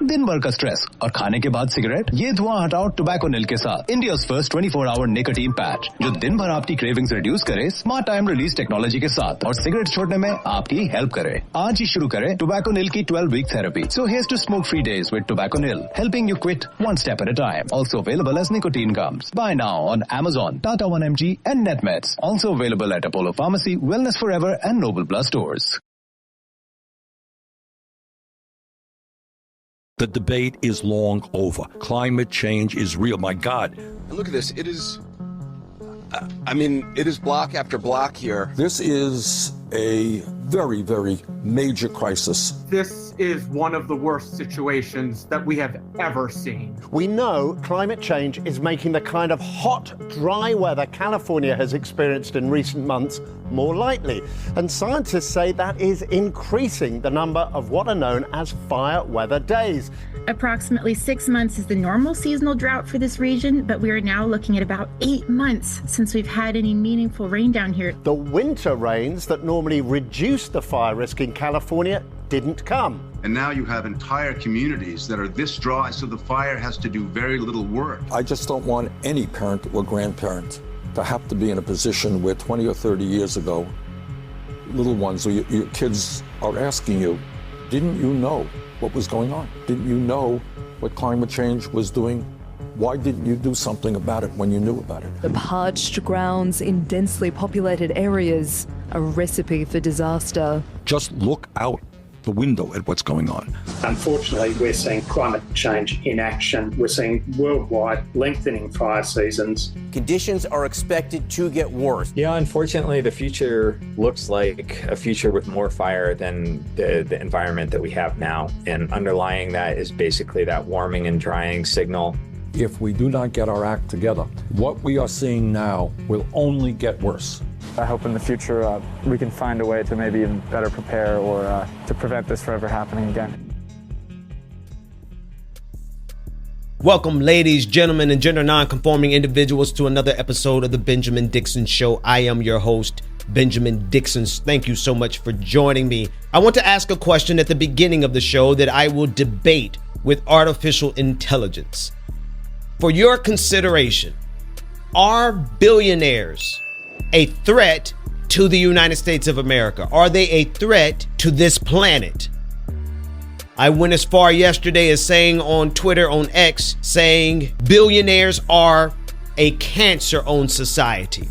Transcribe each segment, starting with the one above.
दिन भर का स्ट्रेस और खाने के बाद सिगरेट, ये धुआं हटाओ टोबैको निल के साथ। India's first 24 hour nicotine patch जो दिन भर आपकी क्रेविंग्स रिड्यूस करे स्मार्ट टाइम रिलीज टेक्नोलॉजी के साथ और सिगरेट छोड़ने में आपकी हेल्प करे। आज ही शुरू करें टोबैको निल की 12-week therapy. So here's to smoke free days with Tobacco Nil, helping you quit one step at a time. Also available as nicotine gums. Buy now on Amazon, Tata 1mg and NetMeds. Also available at Apollo Pharmacy, Wellness Forever and Noble Plus stores. The debate is long over. Climate change is real. My God. And look at this. It is, it is block after block here. This is a very, very major crisis. This is one of the worst situations that we have ever seen. We know climate change is making the kind of hot, dry weather California has experienced in recent months more likely. And scientists say that is increasing the number of what are known as fire weather days. Approximately 6 months is the normal seasonal drought for this region, but we are now looking at about 8 months since we've had any meaningful rain down here. The winter rains that normally reduce the fire risk in California didn't come. And now you have entire communities that are this dry, so the fire has to do very little work. I just don't want any parent or grandparent to have to be in a position where 20 or 30 years ago, little ones or your kids are asking you, didn't you know what was going on? Didn't you know what climate change was doing? Why didn't you do something about it when you knew about it? The parched grounds in densely populated areas, a recipe for disaster. Just look out the window at what's going on. Unfortunately, we're seeing climate change in action. We're seeing worldwide lengthening fire seasons. Conditions are expected to get worse. Yeah, unfortunately, the future looks like a future with more fire than the environment that we have now. And underlying that is basically that warming and drying signal. If we do not get our act together, what we are seeing now will only get worse. I hope in the future we can find a way to maybe even better prepare or to prevent this from ever happening again. Welcome, ladies, gentlemen, and gender non-conforming individuals to another episode of the Benjamin Dixon Show. I am your host, Benjamin Dixon. Thank you so much for joining me. I want to ask a question at the beginning of the show that I will debate with artificial intelligence. For your consideration, are billionaires a threat to the United States of America? Are they a threat to this planet? I went as far yesterday as saying on Twitter, on X, saying billionaires are a cancer on society.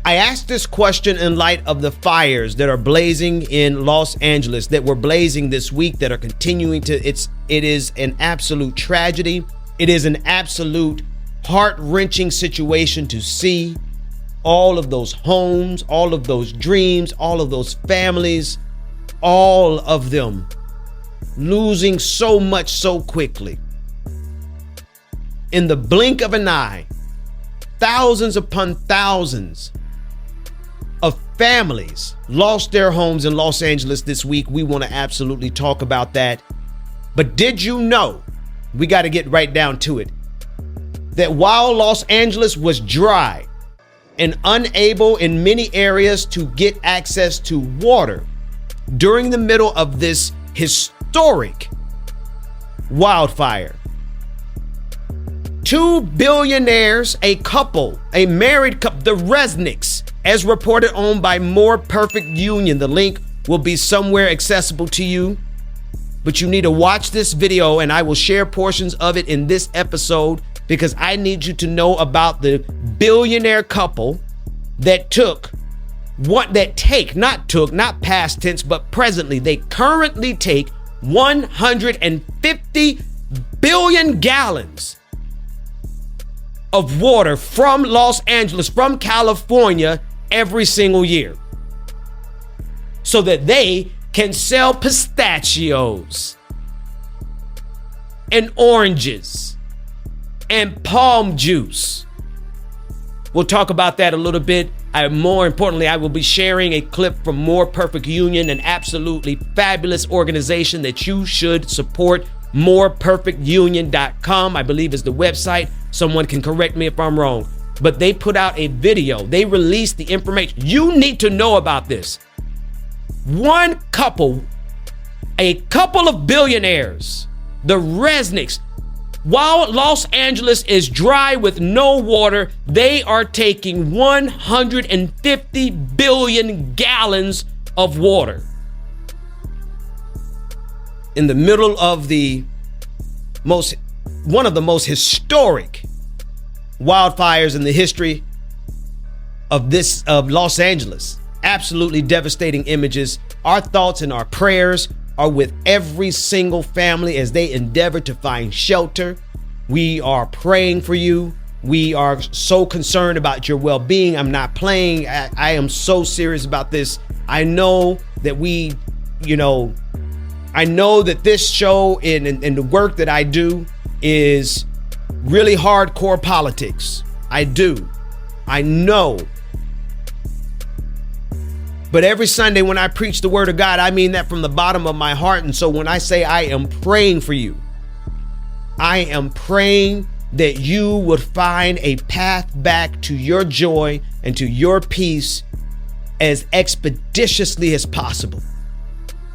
I asked this question in light of the fires that are blazing in Los Angeles, that were blazing this week, that are continuing to, it is an absolute tragedy. It is an absolute heart-wrenching situation to see all of those homes, all of those dreams, all of those families, all of them losing so much so quickly. In the blink of an eye, thousands upon thousands of families lost their homes in Los Angeles this week. We want to absolutely talk about that. But did you know, we got to get right down to it, that while Los Angeles was dry and unable in many areas to get access to water during the middle of this historic wildfire, 2 billionaires, a couple, a married couple, the Resnicks, as reported on by More Perfect Union. The link will be somewhere accessible to you, but you need to watch this video, and I will share portions of it in this episode because I need you to know about the billionaire couple that not past tense, but presently, they currently take 150 billion gallons of water from Los Angeles, from California, every single year, so that they can sell pistachios and oranges and palm juice. We'll talk about that a little bit. More importantly, I will be sharing a clip from More Perfect Union, an absolutely fabulous organization that you should support. moreperfectunion.com, I believe, is the website. Someone can correct me if I'm wrong. But they put out a video. They released the information. You need to know about this. one couple, a couple of billionaires, the Resnicks, while Los Angeles is dry with no water, they are taking 150 billion gallons of water. In the middle of one of the most historic wildfires in the history of Los Angeles. Absolutely devastating images. Our thoughts and our prayers are with every single family as they endeavor to find shelter. We are praying for you. We are so concerned about your well-being. I'm not playing. I am so serious about this. I know that I know that this show and the work that I do is really hardcore politics. I do. I know. But every Sunday when I preach the word of God, I mean that from the bottom of my heart. And so when I say I am praying for you, I am praying that you would find a path back to your joy and to your peace as expeditiously as possible.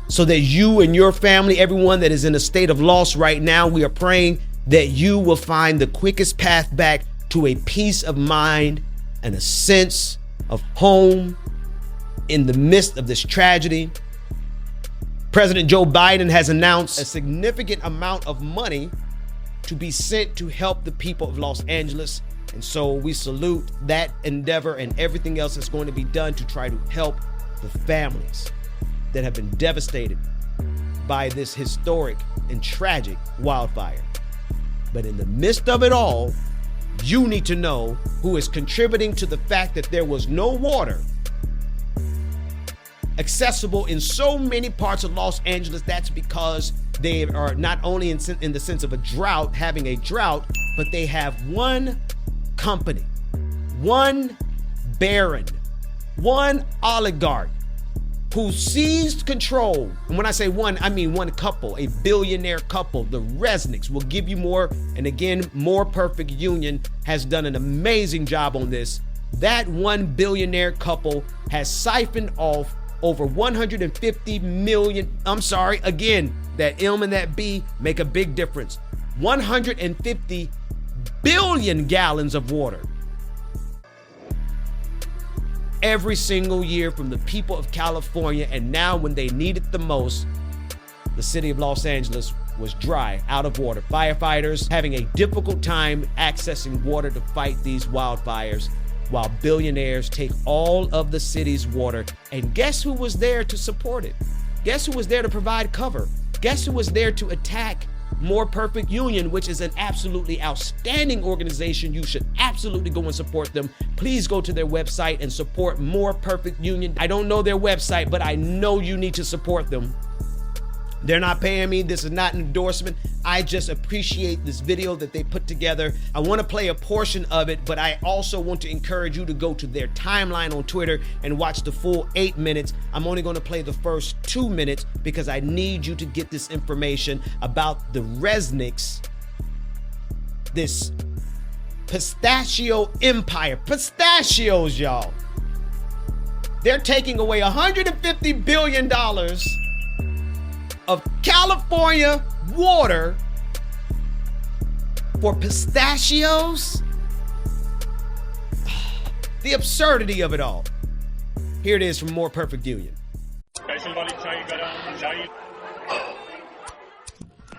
So that you and your family, everyone that is in a state of loss right now, we are praying that you will find the quickest path back to a peace of mind and a sense of home in the midst of this tragedy. President Joe Biden has announced a significant amount of money to be sent to help the people of Los Angeles. And so we salute that endeavor and everything else that's going to be done to try to help the families that have been devastated by this historic and tragic wildfire. But in the midst of it all, you need to know who is contributing to the fact that there was no water accessible in so many parts of Los Angeles. That's because they are not only in the sense of having a drought, but they have one company, one baron, one oligarch who seized control. And when I say one, I mean one couple, a billionaire couple. The Resnicks will give you more. And again, More Perfect Union has done an amazing job on this. That one billionaire couple has siphoned off over 150 million. I'm sorry, again, that M and that B make a big difference. 150 billion gallons of water every single year from the people of California. And now when they need it the most, the city of Los Angeles was dry, out of water. Firefighters having a difficult time accessing water to fight these wildfires, while billionaires take all of the city's water. And guess who was there to support it? Guess who was there to provide cover? Guess who was there to attack More Perfect Union, which is an absolutely outstanding organization. You should absolutely go and support them. Please go to their website and support More Perfect Union. I don't know their website, but I know you need to support them. They're not paying me. This is not an endorsement. I just appreciate this video that they put together. I want to play a portion of it, but I also want to encourage you to go to their timeline on Twitter and watch the full 8 minutes. I'm only going to play the first 2 minutes because I need you to get this information about the Resnicks, this pistachio empire. Pistachios, y'all. They're taking away $150 billion of California water for pistachios. The absurdity of it all. Here it is from More Perfect Union.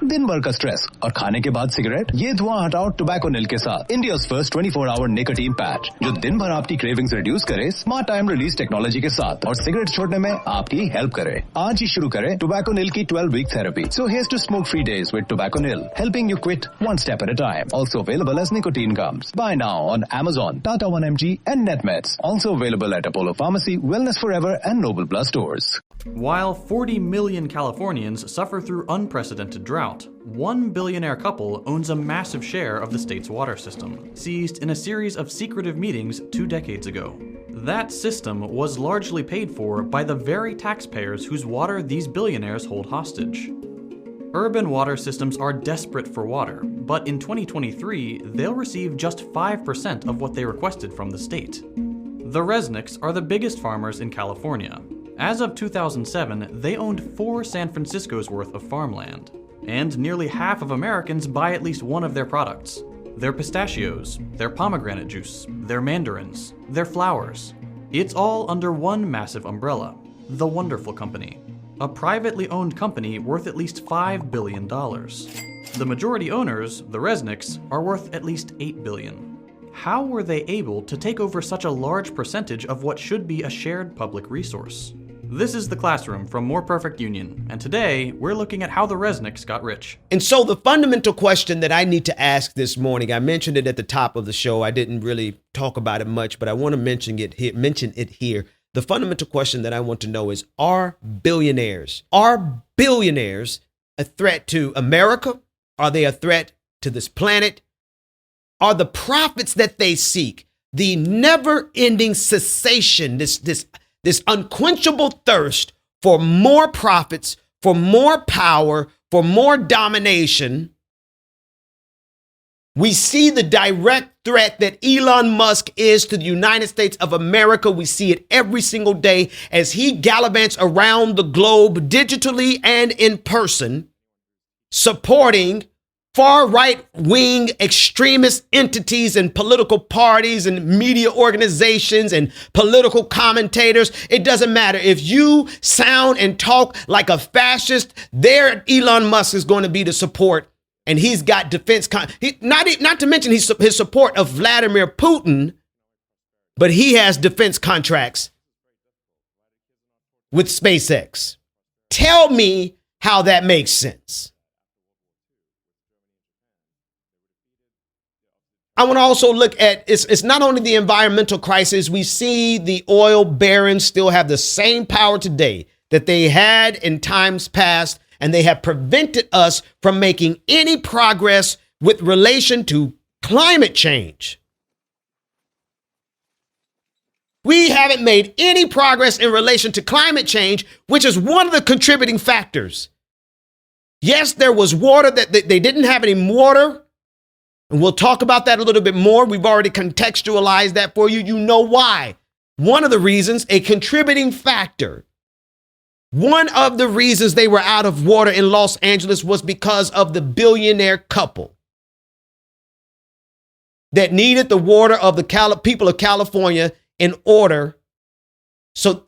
दिन भर का stress और खाने के बाद cigarette, ये धुआं हटाओ टोबैको निल के साथ। India's first 24 hour nicotine patch जो दिन भर आपकी क्रेविंग्स रिड्यूस करे स्मार्ट टाइम रिलीज टेक्नोलॉजी के साथ और सिगरेट छोड़ने में आपकी हेल्प करे। आज ही शुरू करें टोबैको निल की 12-week therapy. So here's to smoke-free days with Tobacco Nil, helping you quit one step at a time. Also available as nicotine gums. Buy now on Amazon, Tata 1mg and NetMeds. Also available at Apollo Pharmacy, Wellness Forever and Noble Plus stores. While 40 million Californians suffer through unprecedented drought, one billionaire couple owns a massive share of the state's water system, seized in a series of secretive meetings 2 decades ago. That system was largely paid for by the very taxpayers whose water these billionaires hold hostage. Urban water systems are desperate for water, but in 2023, they'll receive just 5% of what they requested from the state. The Resnicks are the biggest farmers in California. As of 2007, they owned 4 San Francisco's worth of farmland. And nearly half of Americans buy at least one of their products. Their pistachios, their pomegranate juice, their mandarins, their flowers. It's all under one massive umbrella, the Wonderful Company, a privately owned company worth at least $5 billion. The majority owners, the Resnicks, are worth at least $8 billion. How were they able to take over such a large percentage of what should be a shared public resource? This is The Classroom from More Perfect Union, and today we're looking at how the Resnicks got rich. And so the fundamental question that I need to ask this morning, I mentioned it at the top of the show. I didn't really talk about it much, but I want to mention it here. The fundamental question that I want to know is, are billionaires a threat to America? Are they a threat to this planet? Are the profits that they seek, the never-ending cessation, this unquenchable thirst for more profits, for more power, for more domination? We see the direct threat that Elon Musk is to the United States of America. We see it every single day as he gallivants around the globe digitally and in person, supporting far right-wing extremist entities and political parties and media organizations and political commentators. It doesn't matter. If you sound and talk like a fascist, there Elon Musk is going to be the support. And he's got defense, not to mention his support of Vladimir Putin, but he has defense contracts with SpaceX. Tell me how that makes sense. I want to also look at, it's not only the environmental crisis. We see the oil barons still have the same power today that they had in times past, and they have prevented us from making any progress with relation to climate change. We haven't made any progress in relation to climate change, which is one of the contributing factors. Yes, there was water that they didn't have any water. And we'll talk about that a little bit more. We've already contextualized that for you. You know why. One of the reasons, a contributing factor, one of the reasons they were out of water in Los Angeles was because of the billionaire couple that needed the water of the people of California in order to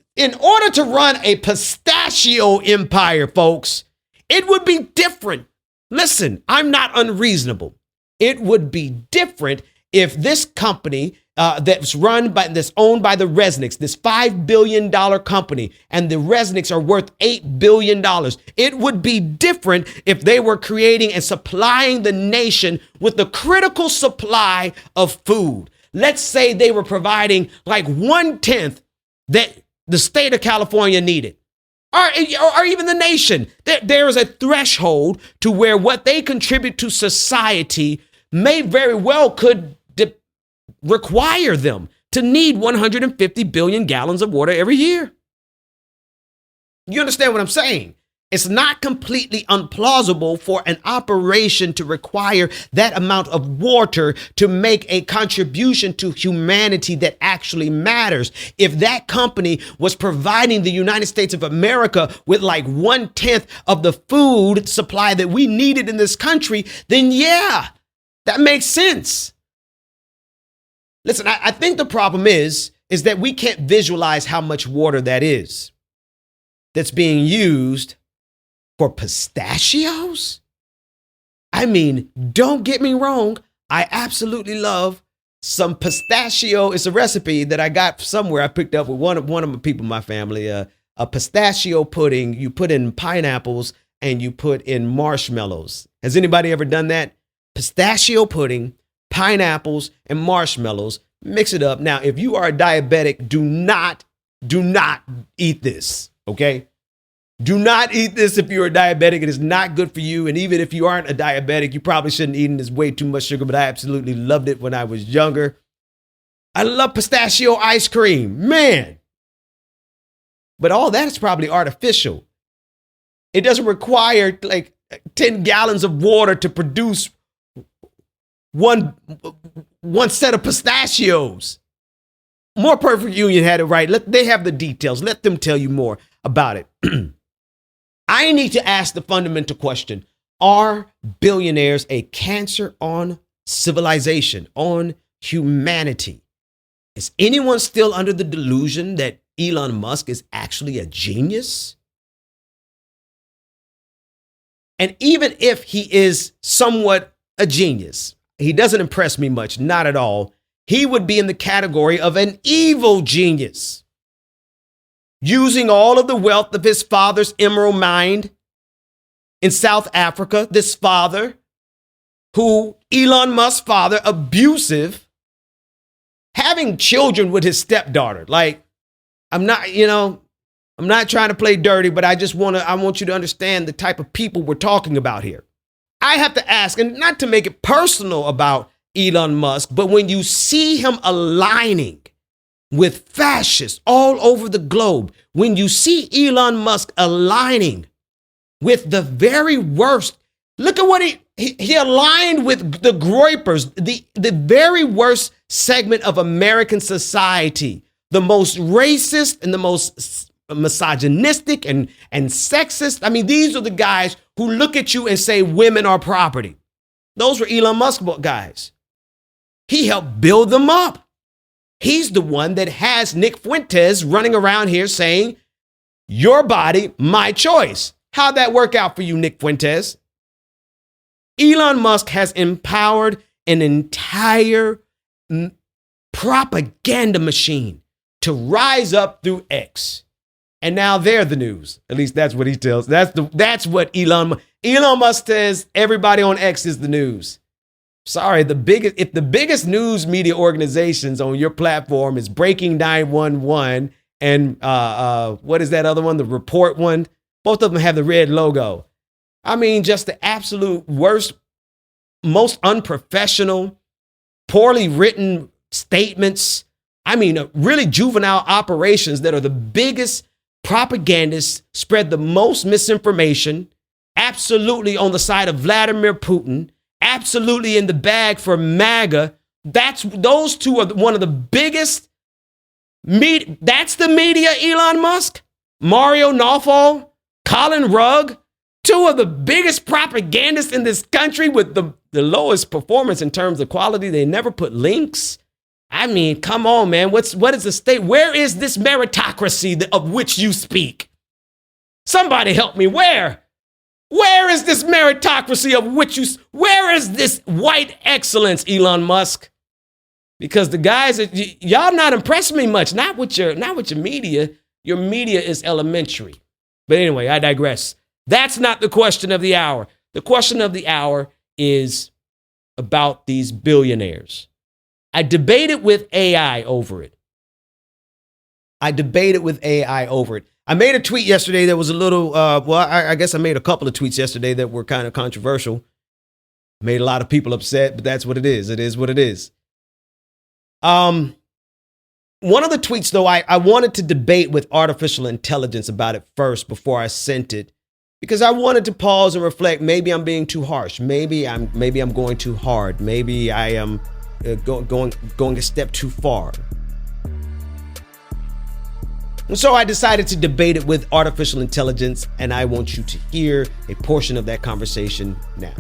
run a pistachio empire, folks. It would be different. Listen, I'm not unreasonable. It would be different if this company that's owned by the Resnicks, this $5 billion company, and the Resnicks are worth $8 billion. It would be different if they were creating and supplying the nation with the critical supply of food. Let's say they were providing like 1/10 that the state of California needed. Or even the nation. There is a threshold to where what they contribute to society may very well could require them to need 150 billion gallons of water every year. You understand what I'm saying? It's not completely implausible for an operation to require that amount of water to make a contribution to humanity that actually matters. If that company was providing the United States of America with like 1/10 of the food supply that we needed in this country, then yeah, that makes sense. Listen, I think the problem is that we can't visualize how much water that is that's being used for pistachios? I mean, don't get me wrong. I absolutely love some pistachio. It's a recipe that I got somewhere. I picked up with one of the people in my family, a pistachio pudding. You put in pineapples and you put in marshmallows. Has anybody ever done that? Pistachio pudding, pineapples, and marshmallows. Mix it up. Now, if you are a diabetic, do not eat this, okay? Do not eat this if you're a diabetic. It is not good for you. And even if you aren't a diabetic, you probably shouldn't eat it. It's way too much sugar, but I absolutely loved it when I was younger. I love pistachio ice cream, man. But all that is probably artificial. It doesn't require like 10 gallons of water to produce one set of pistachios. More Perfect Union had it right. They have the details. Let them tell you more about it. I need to ask the fundamental question. Are billionaires a cancer on civilization, on humanity? Is anyone still under the delusion that Elon Musk is actually a genius? And even if he is somewhat a genius, he doesn't impress me much, not at all. He would be in the category of an evil genius, using all of the wealth of his father's emerald mine in South Africa. This father, who Elon Musk's father, abusive, having children with his stepdaughter. Like, I'm not trying to play dirty, but I want you to understand the type of people we're talking about here. I have to ask, and not to make it personal about Elon Musk, but when you see him aligning with fascists all over the globe, when you see Elon Musk aligning with the very worst, look at what he aligned with the Groypers, the very worst segment of American society, the most racist and the most misogynistic and sexist. I mean, these are the guys who look at you and say women are property. Those were Elon Musk guys. He helped build them up. He's the one that has Nick Fuentes running around here saying, your body, my choice. How'd that work out for you, Nick Fuentes? Elon Musk has empowered an entire propaganda machine to rise up through X. And now they're the news. At least that's what he tells. That's what Elon Musk says. Everybody on X is the news. Sorry, if the biggest news media organizations on your platform is Breaking 911 and what is that other one? The Report one. Both of them have the red logo. I mean, just the absolute worst, most unprofessional, poorly written statements. I mean, really juvenile operations that are the biggest propagandists, spread the most misinformation, absolutely on the side of Vladimir Putin, absolutely in the bag for MAGA. Those two are one of the biggest media. That's the media, Elon Musk, Mario Nawfal, Colin Rugg, two of the biggest propagandists in this country with the lowest performance in terms of quality. They never put links. I mean, come on, man. What is the state? Where is this meritocracy of which you speak? Somebody help me. Where is this meritocracy of which where is this white excellence, Elon Musk? Because the guys, y'all not impressing me much. Not with your media. Your media is elementary. But anyway, I digress. That's not the question of the hour. The question of the hour is about these billionaires. I debated with AI over it. I made a tweet yesterday that was a little, I guess I made a couple of tweets yesterday that were kind of controversial. Made a lot of people upset, but that's what it is. It is what it is. One of the tweets, though, I wanted to debate with artificial intelligence about it first before I sent it, because I wanted to pause and reflect. Maybe I'm being too harsh. Maybe I'm going too hard. Maybe I am going a step too far. And so I decided to debate it with artificial intelligence, and I want you to hear a portion of that conversation now.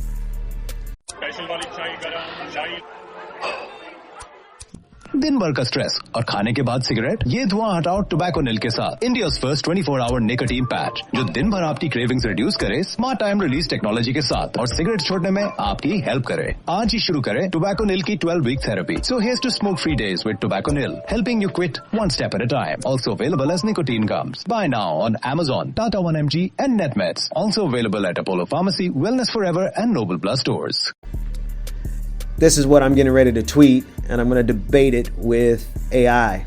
दिन भर का stress और खाने के बाद cigarette, ये धुआं हटाओ टोबैको निल के साथ। India's first 24 hour nicotine patch जो दिन भर आपकी क्रेविंग्स रिड्यूस करे स्मार्ट टाइम रिलीज टेक्नोलॉजी के साथ और सिगरेट छोड़ने में आपकी हेल्प करे। आज ही शुरू करें टोबैको निल की 12-week therapy. So here's to smoke-free days with Tobacco Nil, helping you quit one step at a time. Also available as nicotine gums. Buy now on Amazon, Tata 1mg and NetMeds. Also available at Apollo Pharmacy, Wellness Forever and Noble Plus stores. This is what I'm getting ready to tweet, and I'm going to debate it with AI.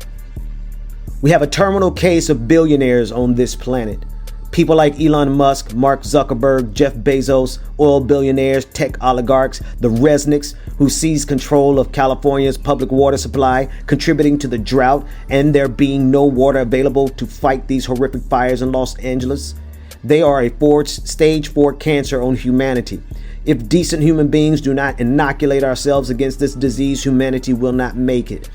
We have a terminal case of billionaires on this planet. People like Elon Musk, Mark Zuckerberg, Jeff Bezos, oil billionaires, tech oligarchs, the Resnicks, who seized control of California's public water supply, contributing to the drought and there being no water available to fight these horrific fires in Los Angeles. They are a stage 4 cancer on humanity. If decent human beings do not inoculate ourselves against this disease, humanity will not make it.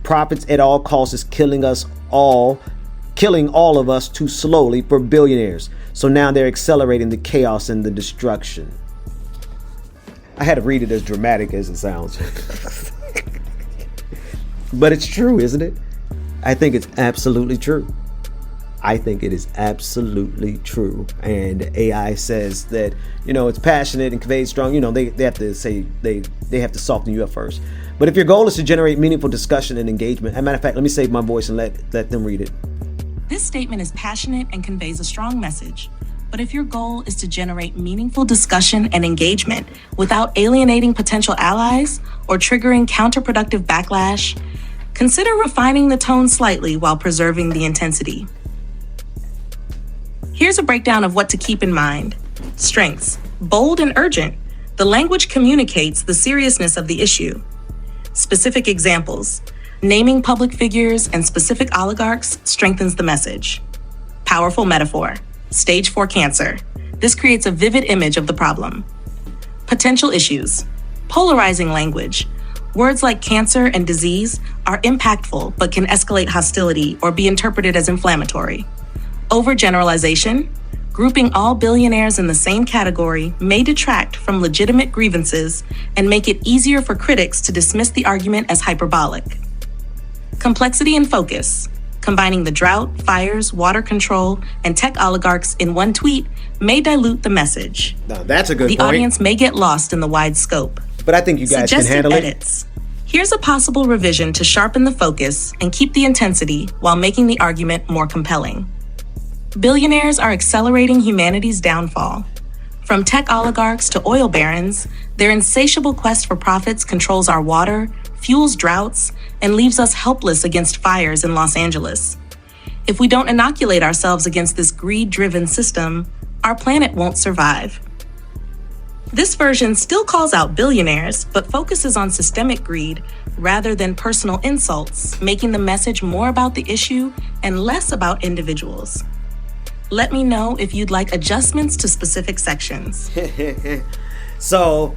Profits at all costs is killing all of us too slowly for billionaires. So now they're accelerating the chaos and the destruction. I had to read it as dramatic as it sounds. But it's true, isn't it? I think it's absolutely true. I think it is absolutely true. And AI says that, it's passionate and conveys strong. They have to say, they have to soften you up first. But if your goal is to generate meaningful discussion and engagement, as a matter of fact, let me save my voice and let them read it. This statement is passionate and conveys a strong message. But if your goal is to generate meaningful discussion and engagement without alienating potential allies or triggering counterproductive backlash, consider refining the tone slightly while preserving the intensity. Here's a breakdown of what to keep in mind. Strengths: bold and urgent. The language communicates the seriousness of the issue. Specific examples: naming public figures and specific oligarchs strengthens the message. Powerful metaphor: stage 4 cancer. This creates a vivid image of the problem. Potential issues: polarizing language. Words like cancer and disease are impactful but can escalate hostility or be interpreted as inflammatory. Overgeneralization: grouping all billionaires in the same category may detract from legitimate grievances and make it easier for critics to dismiss the argument as hyperbolic. Complexity and focus: combining the drought, fires, water control, and tech oligarchs in one tweet may dilute the message. Now, that's a good point. The audience may get lost in the wide scope. But I think you guys can handle edits. Here's a possible revision to sharpen the focus and keep the intensity while making the argument more compelling. Billionaires are accelerating humanity's downfall. From tech oligarchs to oil barons, their insatiable quest for profits controls our water, fuels droughts, and leaves us helpless against fires in Los Angeles. If we don't inoculate ourselves against this greed-driven system, our planet won't survive. This version still calls out billionaires, but focuses on systemic greed rather than personal insults, making the message more about the issue and less about individuals. Let me know if you'd like adjustments to specific sections. So,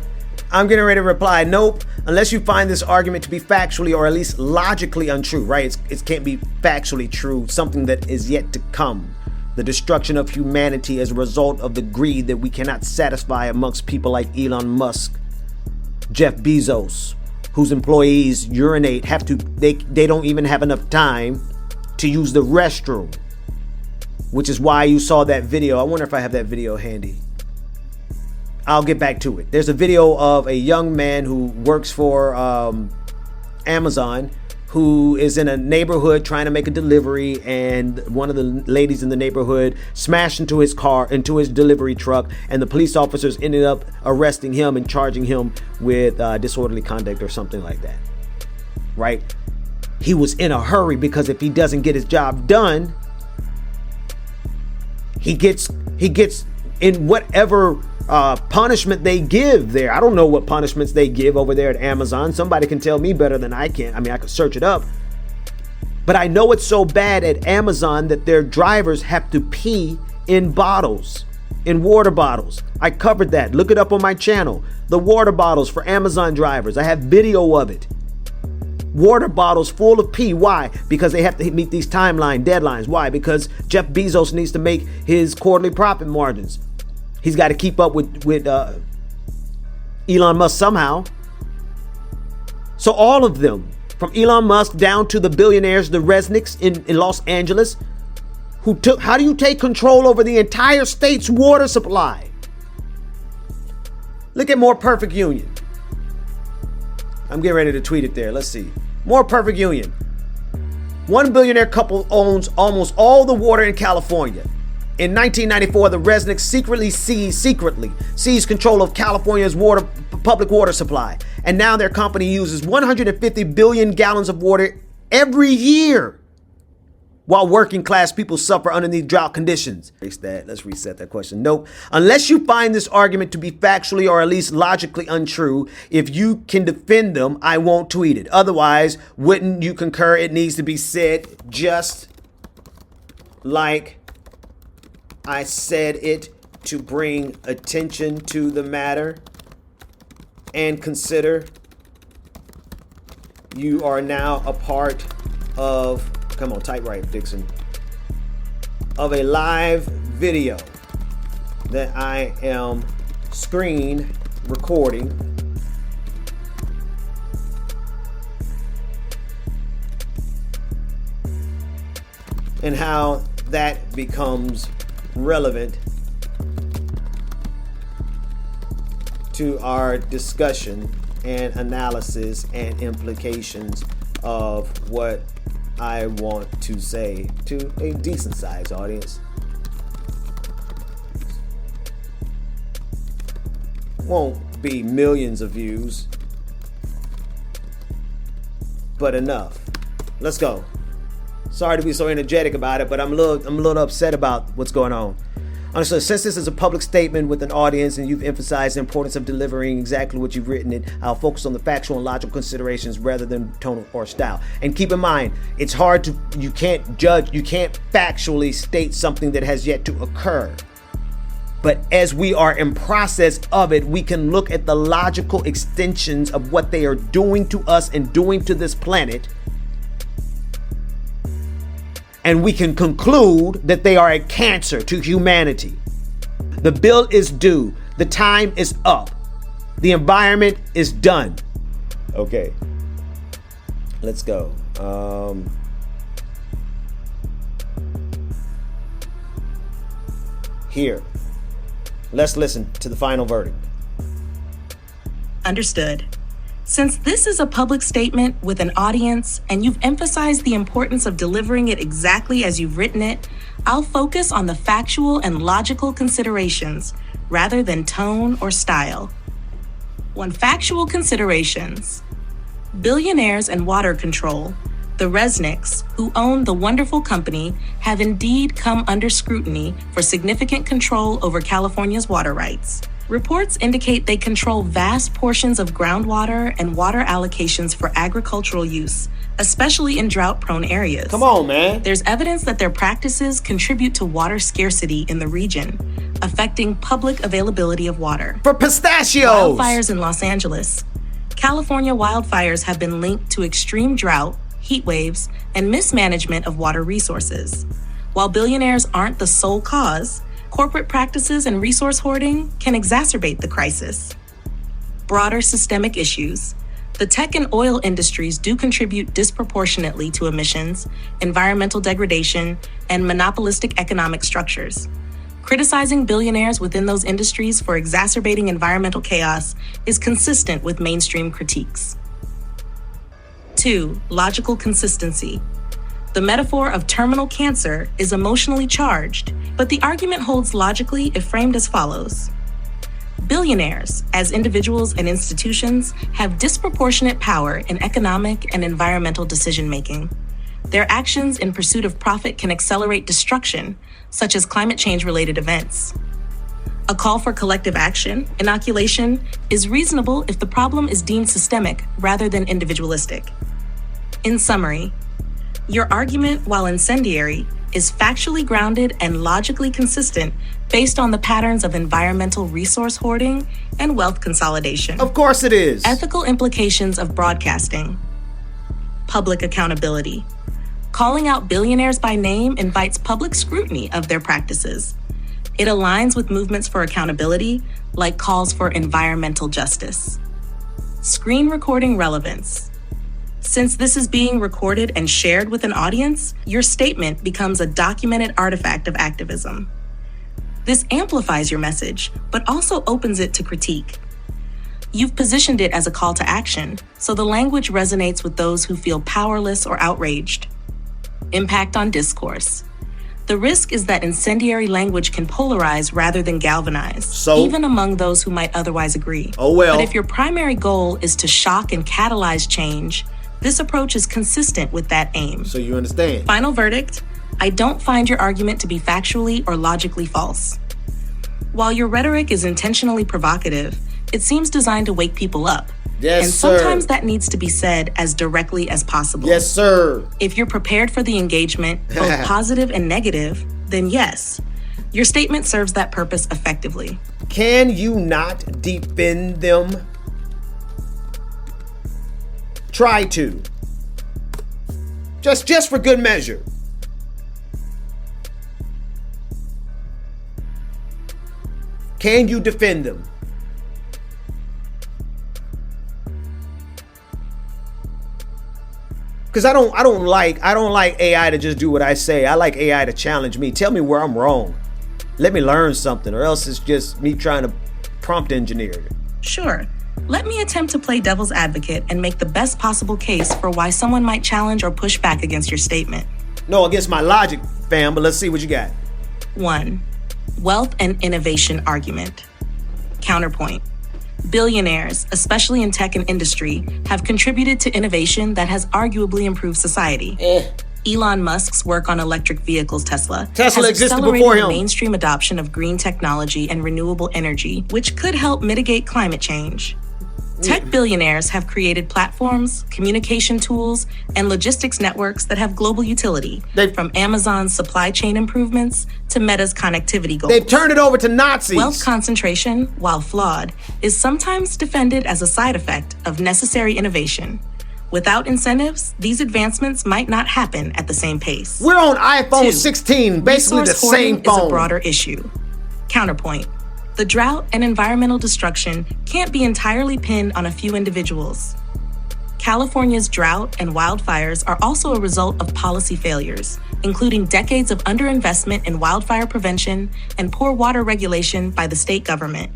I'm getting ready to reply, nope, unless you find this argument to be factually or at least logically untrue, right? It can't be factually true, something that is yet to come. The destruction of humanity as a result of the greed that we cannot satisfy amongst people like Elon Musk, Jeff Bezos, whose employees urinate, they don't even have enough time to use the restroom, which is why you saw that video. I wonder if I have that video handy. I'll get back to it. There's a video of a young man who works for Amazon, who is in a neighborhood trying to make a delivery, and one of the ladies in the neighborhood smashed into his car, into his delivery truck, and the police officers ended up arresting him and charging him with disorderly conduct or something like that, right? He was in a hurry because if he doesn't get his job done, he gets in whatever punishment they give there. I don't know what punishments they give over there at Amazon. Somebody can tell me better than I can. I mean, I could search it up. But I know it's so bad at Amazon that their drivers have to pee in bottles, in water bottles. I covered that. Look it up on my channel. The water bottles for Amazon drivers. I have video of it. Water bottles full of pee. Why? Because they have to meet these deadlines. Why? Because Jeff Bezos needs to make his quarterly profit margins. He's got to keep up with Elon Musk somehow. So all of them, from Elon Musk down to the billionaires, the Resnicks in Los Angeles, how do you take control over the entire state's water supply? Look at More Perfect Union. I'm getting ready to tweet it there. Let's see. More Perfect Union. One billionaire couple owns almost all the water in California. In 1994, the Resnicks secretly seized control of California's public water supply. And now their company uses 150 billion gallons of water every year, while working class people suffer underneath drought conditions. Let's reset that question. Nope. Unless you find this argument to be factually or at least logically untrue, if you can defend them, I won't tweet it. Otherwise, wouldn't you concur it needs to be said just like I said it, to bring attention to the matter and consider you are now a part of, come on, type right, Dixon, of a live video that I am screen recording. And how that becomes relevant to our discussion and analysis and implications of what I want to say to a decent sized audience. Won't be millions of views, but enough. Let's go. Sorry to be so energetic about it, but I'm a little upset about what's going on. Honestly, since this is a public statement with an audience and you've emphasized the importance of delivering exactly what you've written it, I'll focus on the factual and logical considerations rather than tone or style. And keep in mind, it's hard to, you can't judge, you can't factually state something that has yet to occur. But as we are in process of it, we can look at the logical extensions of what they are doing to us and doing to this planet. And we can conclude that they are a cancer to humanity. The bill is due. The time is up. The environment is done. Okay. Let's go. Here. Let's listen to the final verdict. Understood. Since this is a public statement with an audience and you've emphasized the importance of delivering it exactly as you've written it, I'll focus on the factual and logical considerations rather than tone or style. 1. Factual considerations. Billionaires and water control, the Resnicks, who own the wonderful company, have indeed come under scrutiny for significant control over California's water rights. Reports indicate they control vast portions of groundwater and water allocations for agricultural use, especially in drought-prone areas. Come on, man. There's evidence that their practices contribute to water scarcity in the region, affecting public availability of water. For pistachios! Wildfires in Los Angeles. California wildfires have been linked to extreme drought, heat waves, and mismanagement of water resources. While billionaires aren't the sole cause, corporate practices and resource hoarding can exacerbate the crisis. Broader systemic issues. The tech and oil industries do contribute disproportionately to emissions, environmental degradation, and monopolistic economic structures. Criticizing billionaires within those industries for exacerbating environmental chaos is consistent with mainstream critiques. 2. Logical consistency. The metaphor of terminal cancer is emotionally charged, but the argument holds logically if framed as follows. Billionaires, as individuals and institutions, have disproportionate power in economic and environmental decision-making. Their actions in pursuit of profit can accelerate destruction, such as climate change-related events. A call for collective action, inoculation, is reasonable if the problem is deemed systemic rather than individualistic. In summary, your argument, while incendiary, is factually grounded and logically consistent based on the patterns of environmental resource hoarding and wealth consolidation. Of course it is. Ethical implications of broadcasting. Public accountability. Calling out billionaires by name invites public scrutiny of their practices. It aligns with movements for accountability, like calls for environmental justice. Screen recording relevance. Since this is being recorded and shared with an audience, your statement becomes a documented artifact of activism. This amplifies your message, but also opens it to critique. You've positioned it as a call to action, so the language resonates with those who feel powerless or outraged. Impact on discourse. The risk is that incendiary language can polarize rather than galvanize, even among those who might otherwise agree. Oh well. But if your primary goal is to shock and catalyze change, this approach is consistent with that aim. So you understand. Final verdict, I don't find your argument to be factually or logically false. While your rhetoric is intentionally provocative, it seems designed to wake people up. Yes, and sir. sometimes that needs to be said as directly as possible. Yes, sir. If you're prepared for the engagement, both positive and negative, then yes, your statement serves that purpose effectively. Can you not defend them? Try to. Just for good measure. Can you defend them? Because I don't like AI to just do what I say. I like AI to challenge me. Tell me where I'm wrong. Let me learn something, or else it's just me trying to prompt engineer it. Sure. Let me attempt to play devil's advocate and make the best possible case for why someone might challenge or push back against your statement. No, against my logic, fam, but let's see what you got. 1. Wealth and innovation argument. Counterpoint. Billionaires, especially in tech and industry, have contributed to innovation that has arguably improved society. Elon Musk's work on electric vehicles, Tesla has accelerated the mainstream adoption of green technology and renewable energy, which could help mitigate climate change. Tech billionaires have created platforms, communication tools, and logistics networks that have global utility, from Amazon's supply chain improvements to Meta's connectivity goals. They've turned it over to Nazis. Wealth concentration, while flawed, is sometimes defended as a side effect of necessary innovation. Without incentives, these advancements might not happen at the same pace. We're on iPhone 16, basically the same phone. Is a broader issue. Counterpoint. The drought and environmental destruction can't be entirely pinned on a few individuals. California's drought and wildfires are also a result of policy failures, including decades of underinvestment in wildfire prevention and poor water regulation by the state government.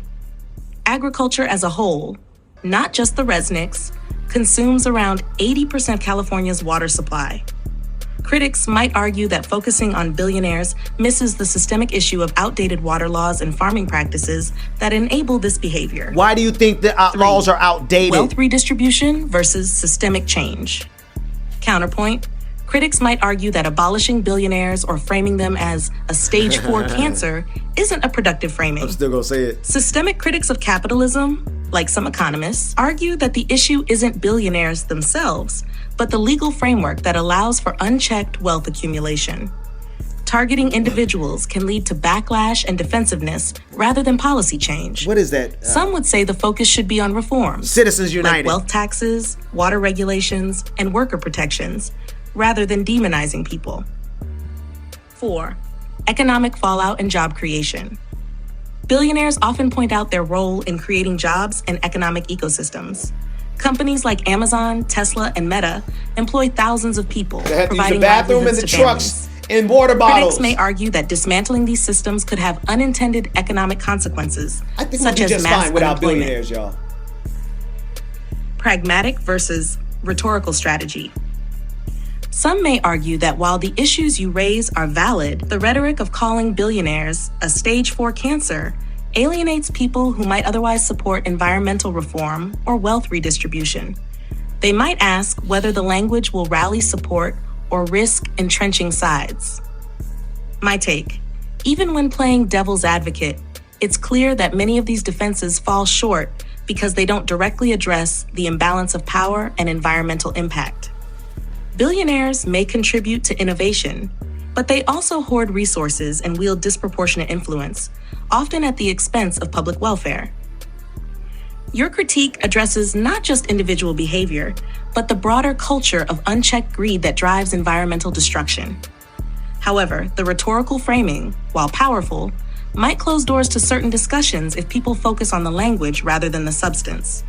Agriculture as a whole, not just the Resnicks, consumes around 80% of California's water supply. Critics might argue that focusing on billionaires misses the systemic issue of outdated water laws and farming practices that enable this behavior. Why do you think the laws are outdated? Wealth redistribution versus systemic change. Counterpoint. Critics might argue that abolishing billionaires or framing them as a stage 4 cancer isn't a productive framing. I'm still gonna say it. Systemic critics of capitalism, like some economists, argue that the issue isn't billionaires themselves, but the legal framework that allows for unchecked wealth accumulation. Targeting individuals can lead to backlash and defensiveness rather than policy change. What is that? Some would say the focus should be on reforms. Citizens United. Like wealth taxes, water regulations, and worker protections, rather than demonizing people. 4. Economic fallout and job creation. Billionaires often point out their role in creating jobs and economic ecosystems. Companies like Amazon, Tesla, and Meta employ thousands of people, they have to use providing the bathroom and livelihoods the to trucks families. and water bottles. Critics may argue that dismantling these systems could have unintended economic consequences, I think such we'll be as just mass fine without unemployment. billionaires, y'all. Pragmatic versus rhetorical strategy. Some may argue that while the issues you raise are valid, the rhetoric of calling billionaires a stage 4 cancer alienates people who might otherwise support environmental reform or wealth redistribution. They might ask whether the language will rally support or risk entrenching sides. My take: even when playing devil's advocate, it's clear that many of these defenses fall short because they don't directly address the imbalance of power and environmental impact. Billionaires may contribute to innovation, but they also hoard resources and wield disproportionate influence, often at the expense of public welfare. Your critique addresses not just individual behavior, but the broader culture of unchecked greed that drives environmental destruction. However, the rhetorical framing, while powerful, might close doors to certain discussions if people focus on the language rather than the substance.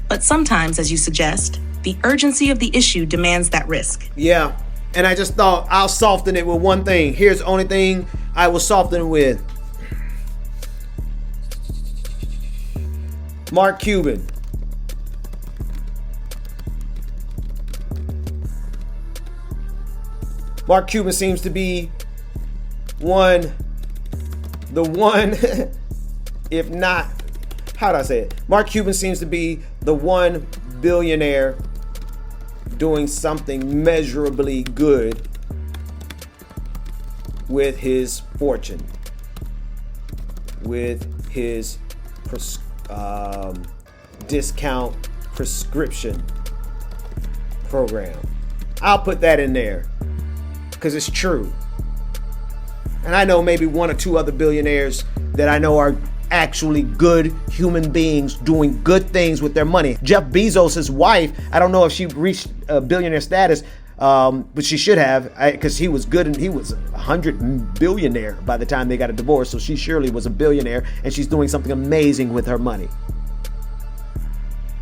But sometimes, as you suggest, the urgency of the issue demands that risk. Yeah, and I just thought I'll soften it with one thing. Here's the only thing I will soften it with. Mark Cuban. Mark Cuban seems to be the one, if not, how do I say it? Mark Cuban seems to be the one billionaire doing something measurably good with his fortune, with his discount prescription program. I'll put that in there because it's true. And I know maybe one or two other billionaires that I know are actually good human beings doing good things with their money. Jeff Bezos' wife, I don't know if she reached billionaire status, but she should have, because he was good and he was 100 billionaire by the time they got a divorce. So she surely was a billionaire, and she's doing something amazing with her money.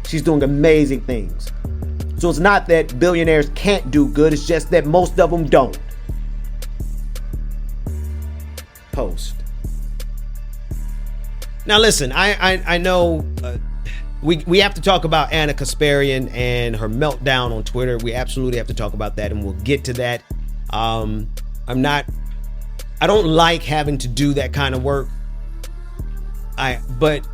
She's doing amazing things. So it's not that billionaires can't do good, it's just that most of them don't. Post. Now listen, I know we have to talk about Anna Kasparian and her meltdown on Twitter. We absolutely have to talk about that, and we'll get to that. I don't like having to do that kind of work. But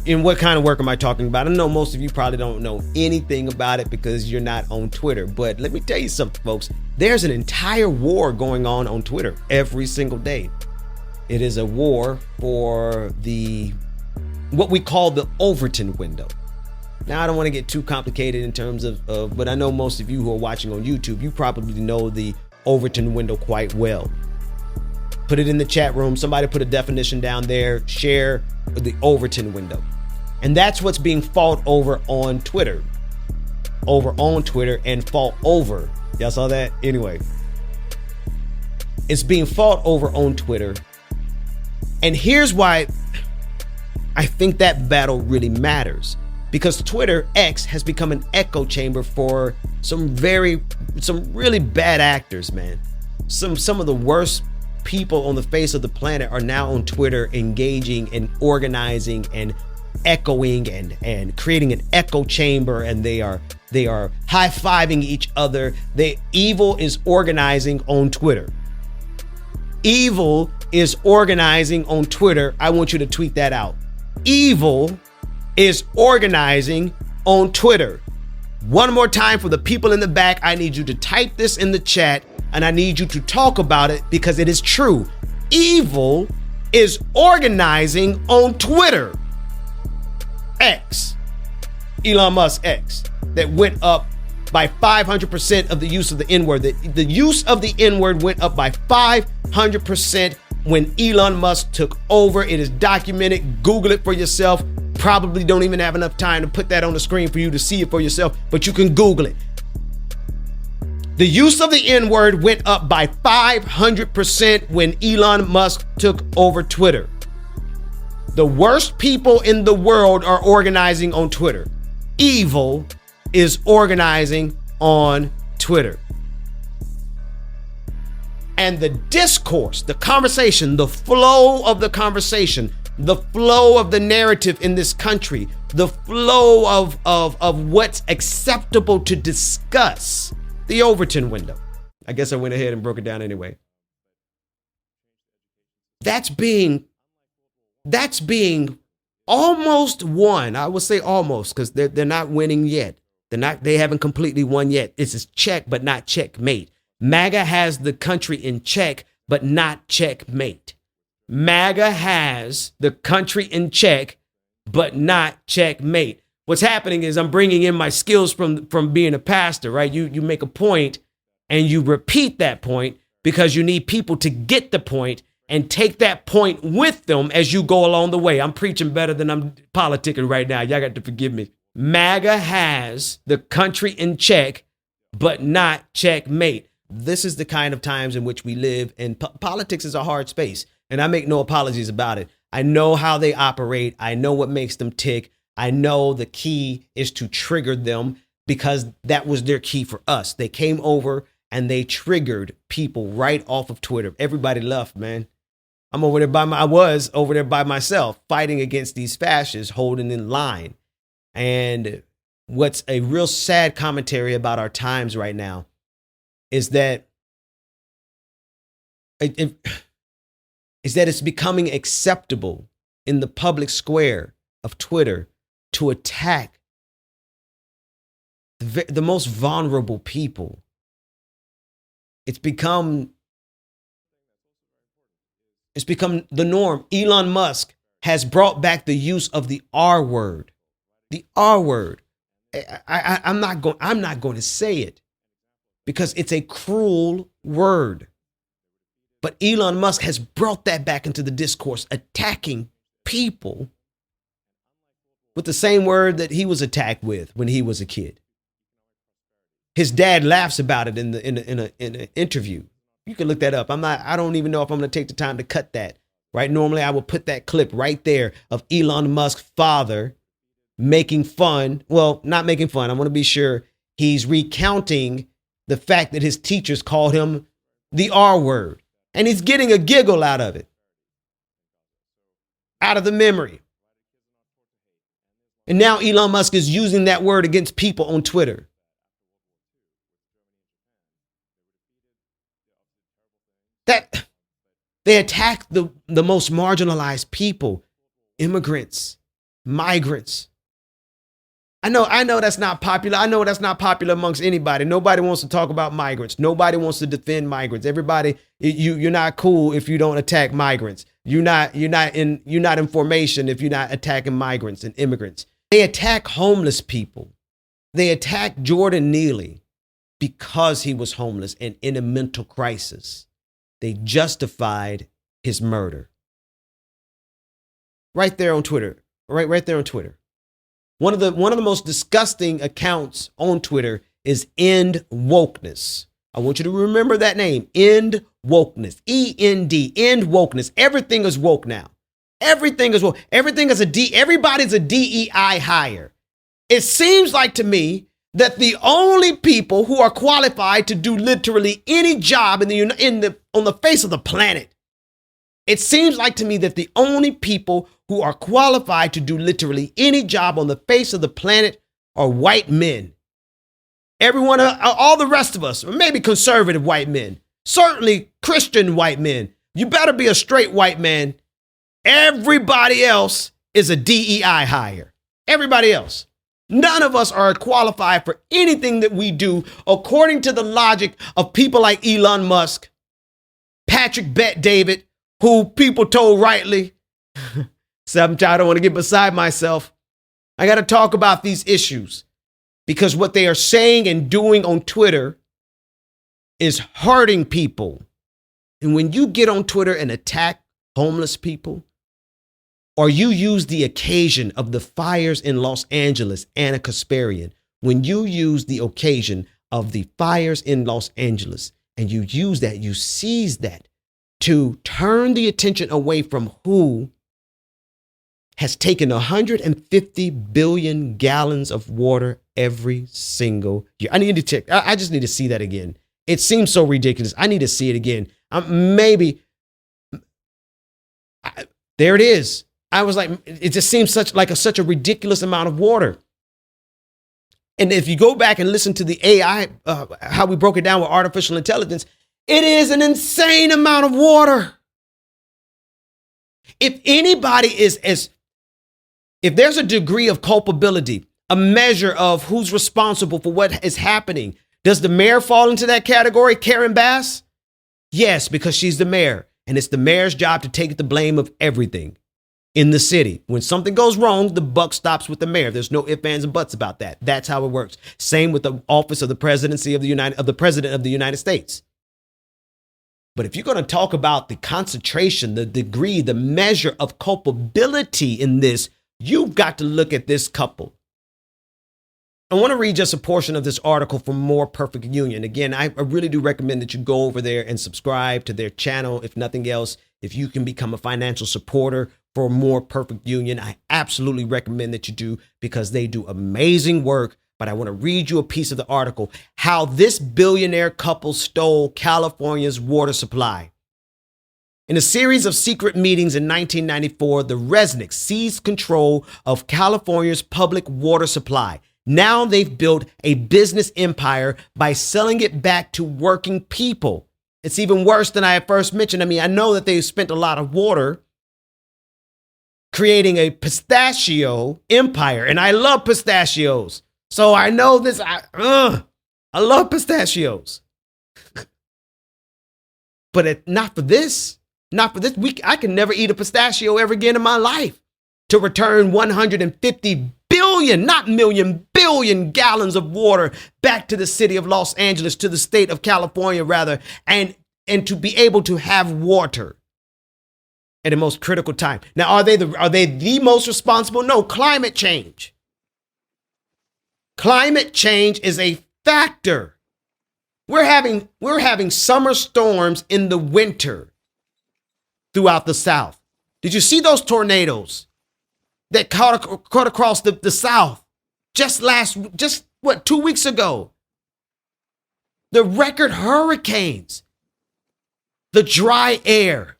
in what kind of work am I talking about? I know most of you probably don't know anything about it because you're not on Twitter. But let me tell you something, folks. There's an entire war going on Twitter every single day. It is a war for what we call the Overton window. Now, I don't want to get too complicated in terms of, but I know most of you who are watching on YouTube, you probably know the Overton window quite well. Put it in the chat room. Somebody put a definition down there. Share the Overton window. And that's what's being fought over on Twitter. Over on Twitter and fought over. Y'all saw that? Anyway. It's being fought over on Twitter. And here's why I think that battle really matters. Because Twitter, X, has become an echo chamber for some really bad actors, man. Some of the worst people on the face of the planet are now on Twitter, engaging and organizing and echoing and creating an echo chamber, and they are high-fiving each other. Evil is organizing on Twitter. Evil is organizing on Twitter. I want you to tweet that out. Evil is organizing on Twitter. One more time for the people in the back. I need you to type this in the chat, and I need you to talk about it because it is true. Evil is organizing on Twitter. X, Elon Musk X, that went up by 500% of the use of the N-word. The use of the N-word went up by 500% when Elon Musk took over. It is documented. Google it for yourself. Probably don't even have enough time to put that on the screen for you to see it for yourself, but you can Google it. The use of the N-word went up by 500% when Elon Musk took over Twitter. The worst people in the world are organizing on Twitter. Evil is organizing on Twitter. And the discourse, the conversation, the flow of the conversation, the flow of the narrative in this country, the flow of what's acceptable to discuss, the Overton window. I guess I went ahead and broke it down anyway. That's being almost won. I would say almost, because they're not winning yet. They haven't completely won yet. It's check, but not checkmate. MAGA has the country in check, but not checkmate. MAGA has the country in check, but not checkmate. What's happening is I'm bringing in my skills from being a pastor, right? You make a point and you repeat that point because you need people to get the point and take that point with them as you go along the way. I'm preaching better than I'm politicking right now. Y'all got to forgive me. MAGA has the country in check, but not checkmate. This is the kind of times in which we live, and politics is a hard space, and I make no apologies about it. I know how they operate. I know what makes them tick. I know the key is to trigger them because that was their key for us. They came over and they triggered people right off of Twitter. Everybody left, man. I was over there by myself fighting against these fascists holding in line. And what's a real sad commentary about our times right now is that it's becoming acceptable in the public square of Twitter to attack the most vulnerable people. It's become the norm. Elon Musk has brought back the use of the R word. The R word. I'm not going to say it because it's a cruel word. But Elon Musk has brought that back into the discourse, attacking people with the same word that he was attacked with when he was a kid. His dad laughs about it in an interview. You can look that up. I don't even know if I'm going to take the time to cut that. Right? Normally I would put that clip right there of Elon Musk's father making fun. Well, not making fun. I want to be sure he's recounting the fact that his teachers called him the R word. And he's getting a giggle out of it. Out of the memory. And now Elon Musk is using that word against people on Twitter. That they attack the most marginalized people, immigrants, migrants. I know that's not popular. I know that's not popular amongst anybody. Nobody wants to talk about migrants. Nobody wants to defend migrants. Everybody, you're not cool if you don't attack migrants. You're not in formation if you're not attacking migrants and immigrants. They attack homeless people. They attack Jordan Neely because he was homeless and in a mental crisis. They justified his murder. Right there on Twitter. Right there on Twitter. One of the most disgusting accounts on Twitter is End Wokeness. I want you to remember that name. End Wokeness. E-N-D. End Wokeness. Everything is woke now. Everything is woke. Everybody's a DEI hire. It seems like to me that the only people who are qualified to do literally any job on the face of the planet, it seems like to me that the only people who are qualified to do literally any job on the face of the planet are white men. Everyone, all the rest of us, or maybe conservative white men, certainly Christian white men. You better be a straight white man. Everybody else is a DEI hire. Everybody else. None of us are qualified for anything that we do according to the logic of people like Elon Musk, Patrick Bet-David, who people told rightly. Sometimes I don't want to get beside myself. I got to talk about these issues because what they are saying and doing on Twitter is hurting people. And when you get on Twitter and attack homeless people, or you use the occasion of the fires in Los Angeles, Anna Kasparian, when you use the occasion of the fires in Los Angeles and you use that, you seize that to turn the attention away from who has taken 150 billion gallons of water every single year. I need to check. I just need to see that again. It seems so ridiculous. I need to see it again. There it is. I was like, it just seems such a ridiculous amount of water. And if you go back and listen to the AI, how we broke it down with artificial intelligence, it is an insane amount of water. If anybody if there's a degree of culpability, a measure of who's responsible for what is happening, does the mayor fall into that category, Karen Bass? Yes, because she's the mayor, and it's the mayor's job to take the blame of everything in the city. When something goes wrong, the buck stops with the mayor. There's no ifs, ands, and buts about that. That's how it works. Same with the office of the presidency of the president of the United States. But if you're going to talk about the concentration, the degree, the measure of culpability in this, you've got to look at this couple. I want to read just a portion of this article from More Perfect Union. Again, I really do recommend that you go over there and subscribe to their channel. If nothing else, if you can become a financial supporter for More Perfect Union, I absolutely recommend that you do because they do amazing work. But I want to read you a piece of the article, how this billionaire couple stole California's water supply. In a series of secret meetings in 1994, the Resnicks seized control of California's public water supply. Now they've built a business empire by selling it back to working people. It's even worse than I had first mentioned. I mean, I know that they spent a lot of water creating a pistachio empire, and I love pistachios. So I know this. I love pistachios. But not for this. Not for this. I can never eat a pistachio ever again in my life. To return 150 billion, not million, billion gallons of water back to the city of Los Angeles, to the state of California, rather, and to be able to have water. at the most critical time. Now, are they the most responsible? No, climate change. Climate change is a factor. We're having summer storms in the winter throughout the South. Did you see those tornadoes that caught across the South just 2 weeks ago? The record hurricanes, the dry air,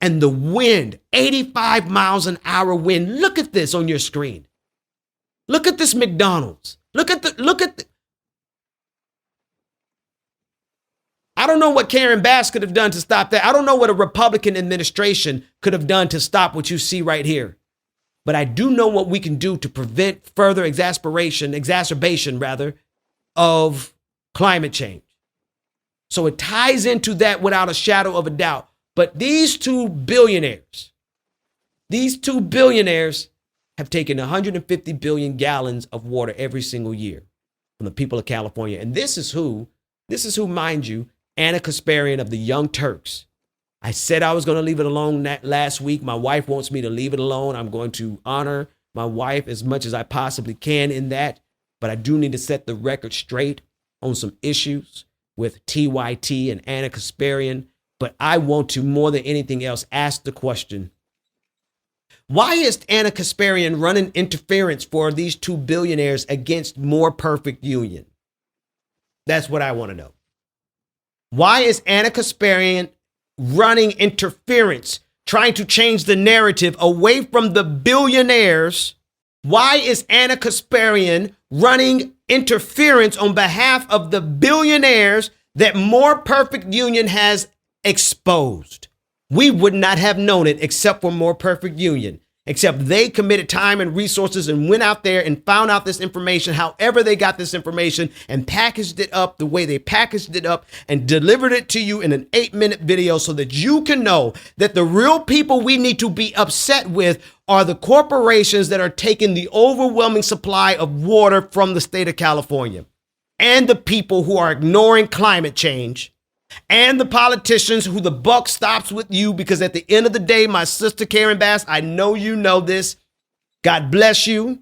and the wind, 85 miles an hour wind. Look at this on your screen. Look at this McDonald's. Look at the. I don't know what Karen Bass could have done to stop that. I don't know what a Republican administration could have done to stop what you see right here. But I do know what we can do to prevent further exacerbation of climate change. So it ties into that without a shadow of a doubt. But these two billionaires have taken 150 billion gallons of water every single year from the people of California. And this is who, mind you, Anna Kasparian of the Young Turks. I said I was going to leave it alone last week. My wife wants me to leave it alone. I'm going to honor my wife as much as I possibly can in that. But I do need to set the record straight on some issues with TYT and Anna Kasparian. But I want to, more than anything else, ask the question, why is Anna Kasparian running interference for these two billionaires against More Perfect Union? That's what I want to know. Why is Anna Kasparian running interference, trying to change the narrative away from the billionaires? Why is Anna Kasparian running interference on behalf of the billionaires that More Perfect Union has exposed? We would not have known it except for More Perfect Union, except they committed time and resources and went out there and found out this information, however they got this information, and packaged it up the way they packaged it up and delivered it to you in an 8-minute video so that you can know that the real people we need to be upset with are the corporations that are taking the overwhelming supply of water from the state of California, and the people who are ignoring climate change, and the politicians who the buck stops with you, because at the end of the day, my sister Karen Bass, I know you know this. God bless you.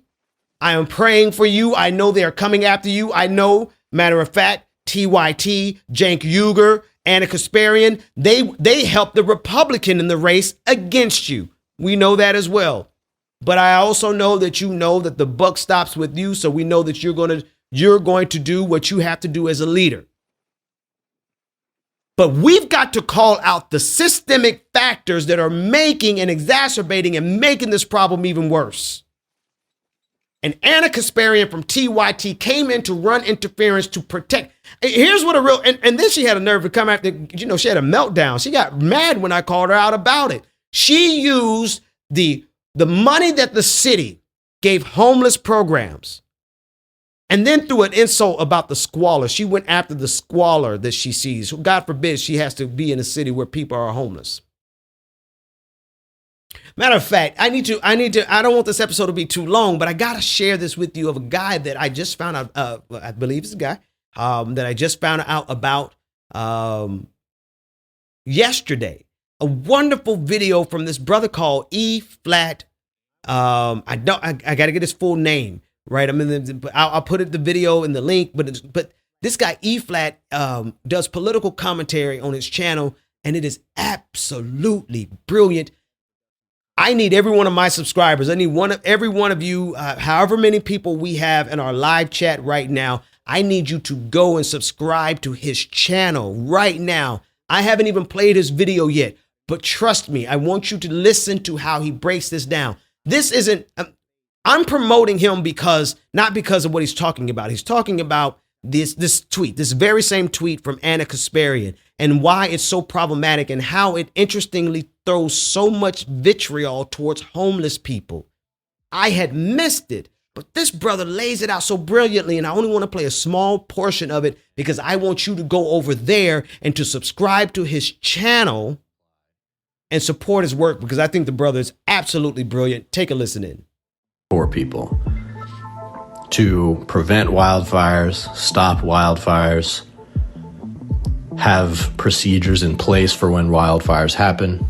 I am praying for you. I know they are coming after you. I know, matter of fact, TYT, Cenk Uygur, Anna Kasparian, they helped the Republican in the race against you. We know that as well. But I also know that you know that the buck stops with you. So we know that you're going to do what you have to do as a leader. But we've got to call out the systemic factors that are making and exacerbating and making this problem even worse. And Anna Kasparian from TYT came in to run interference to protect. Here's what and then she had a nerve to come after, she had a meltdown. She got mad when I called her out about it. She used the money that the city gave homeless programs, and then threw an insult about the squalor. She went after the squalor that she sees. God forbid she has to be in a city where people are homeless. Matter of fact, I don't want this episode to be too long, but I got to share this with you of a guy that I just found out, I believe it's a guy, that I just found out about yesterday. A wonderful video from this brother called E-Flat. I got to get his full name. Right, I'll put the video in the link, but this guy E-Flat does political commentary on his channel, and it is absolutely brilliant. I need every one of my subscribers. I need every one of you, however many people we have in our live chat right now. I need you to go and subscribe to his channel right now. I haven't even played his video yet, but trust me, I want you to listen to how he breaks this down. This isn't. I'm promoting him not because of what he's talking about. He's talking about this tweet, this very same tweet from Anna Kasparian, and why it's so problematic and how it interestingly throws so much vitriol towards homeless people. I had missed it, but this brother lays it out so brilliantly, and I only want to play a small portion of it because I want you to go over there and to subscribe to his channel and support his work, because I think the brother is absolutely brilliant. Take a listen in. For people to prevent wildfires, stop wildfires, have procedures in place for when wildfires happen,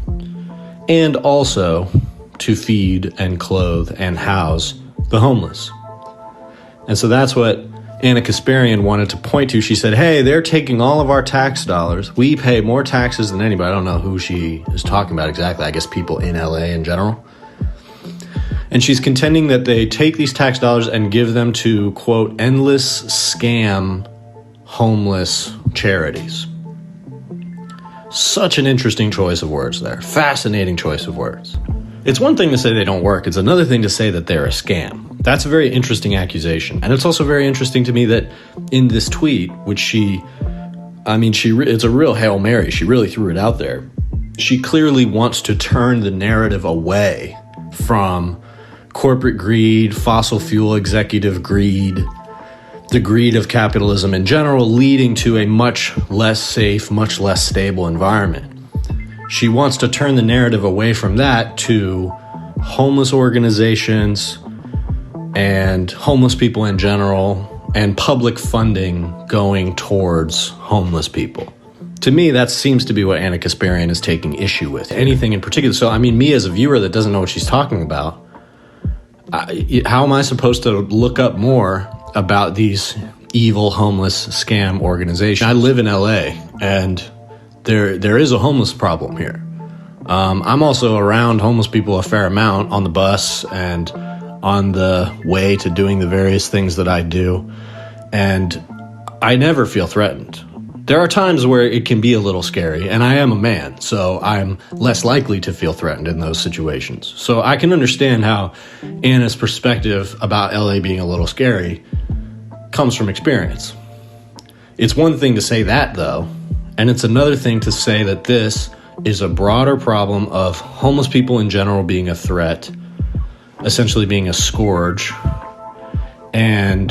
and also to feed and clothe and house the homeless. And so that's what Anna Kasparian wanted to point to. She said, hey, they're taking all of our tax dollars. We pay more taxes than anybody. I don't know who she is talking about exactly. I guess people in LA in general. And she's contending that they take these tax dollars and give them to, quote, endless scam homeless charities. Such an interesting choice of words there. Fascinating choice of words. It's one thing to say they don't work. It's another thing to say that they're a scam. That's a very interesting accusation. And it's also very interesting to me that in this tweet, which it's a real Hail Mary. She really threw it out there. She clearly wants to turn the narrative away from corporate greed, fossil fuel executive greed, the greed of capitalism in general, leading to a much less safe, much less stable environment. She wants to turn the narrative away from that to homeless organizations and homeless people in general and public funding going towards homeless people. To me, that seems to be what Anna Kasparian is taking issue with. Anything in particular. So, me as a viewer that doesn't know what she's talking about, how am I supposed to look up more about these evil homeless scam organizations? I live in LA, and there is a homeless problem here. I'm also around homeless people a fair amount on the bus and on the way to doing the various things that I do, and I never feel threatened. There are times where it can be a little scary, and I am a man, so I'm less likely to feel threatened in those situations. So I can understand how Anna's perspective about LA being a little scary comes from experience. It's one thing to say that, though, and it's another thing to say that this is a broader problem of homeless people in general being a threat, essentially being a scourge, and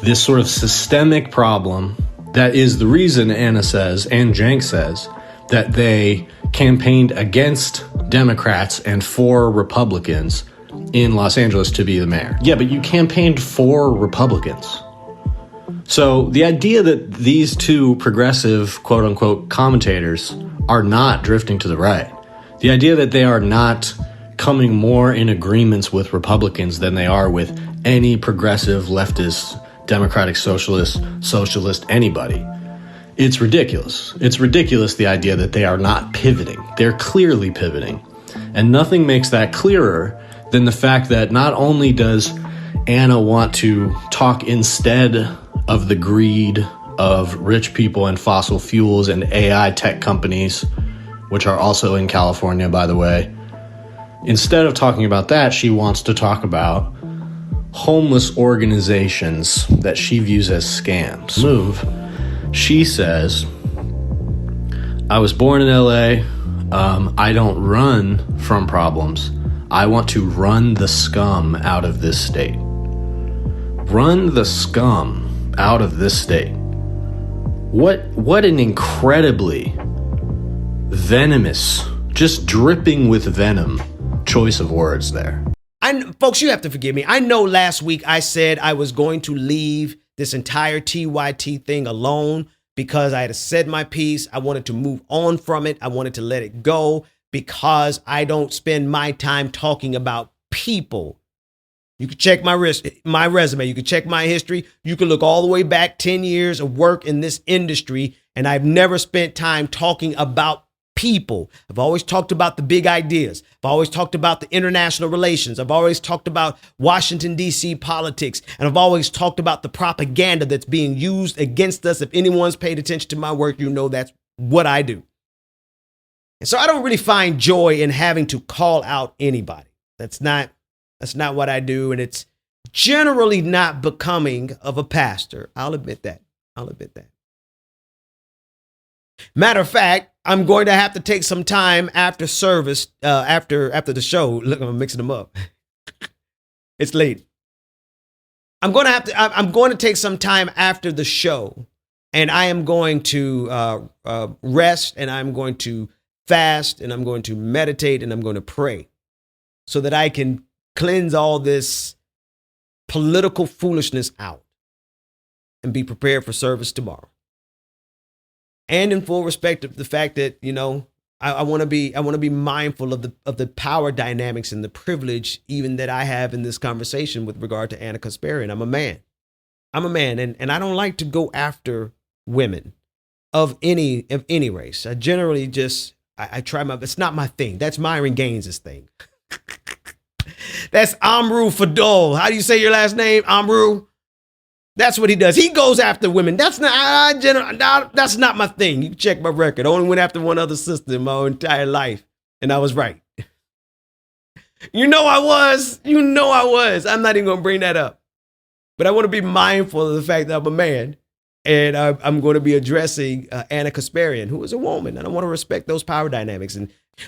this sort of systemic problem that is the reason Anna says, and Cenk says, that they campaigned against Democrats and for Republicans in Los Angeles to be the mayor. Yeah, but you campaigned for Republicans. So the idea that these two progressive, quote unquote, commentators are not drifting to the right, the idea that they are not coming more in agreements with Republicans than they are with any progressive, leftist, democratic, socialist, anybody. It's ridiculous. It's ridiculous, the idea that they are not pivoting. They're clearly pivoting. And nothing makes that clearer than the fact that not only does Anna want to talk instead of the greed of rich people and fossil fuels and AI tech companies, which are also in California, by the way. Instead of talking about that, she wants to talk about homeless organizations that she views as scams. She says, I was born in LA. I don't run from problems. I want to run the scum out of this state. Run the scum out of this state. What an incredibly venomous, just dripping with venom choice of words there. Folks, you have to forgive me. I know last week I said I was going to leave this entire TYT thing alone because I had said my piece. I wanted to move on from it. I wanted to let it go because I don't spend my time talking about people. You can check my resume. You can check my history. You can look all the way back 10 years of work in this industry, and I've never spent time talking about people. I've always talked about the big ideas. I've always talked about the international relations. I've always talked about Washington, D.C. politics. And I've always talked about the propaganda that's being used against us. If anyone's paid attention to my work, you know that's what I do. And so I don't really find joy in having to call out anybody. That's not what I do. And it's generally not becoming of a pastor. I'll admit that. Matter of fact, I'm going to have to take some time after service, after the show. Look, I'm mixing them up. It's late. I'm going to take some time after the show, and I am going to rest, and I'm going to fast, and I'm going to meditate, and I'm going to pray so that I can cleanse all this political foolishness out and be prepared for service tomorrow. And in full respect of the fact that, I want to be mindful of the power dynamics and the privilege even that I have in this conversation with regard to Anna Kasparian. I'm a man, and I don't like to go after women of any race. I generally just I try my. It's not my thing. That's Myron Gaines' thing. That's Amru Fadol. How do you say your last name, Amru? That's what he does. He goes after women. That's not my thing. You can check my record. I only went after one other sister in my entire life, and I was right. You know I was. I'm not even going to bring that up. But I want to be mindful of the fact that I'm a man, and I'm going to be addressing Anna Kasparian, who is a woman, and I want to respect those power dynamics.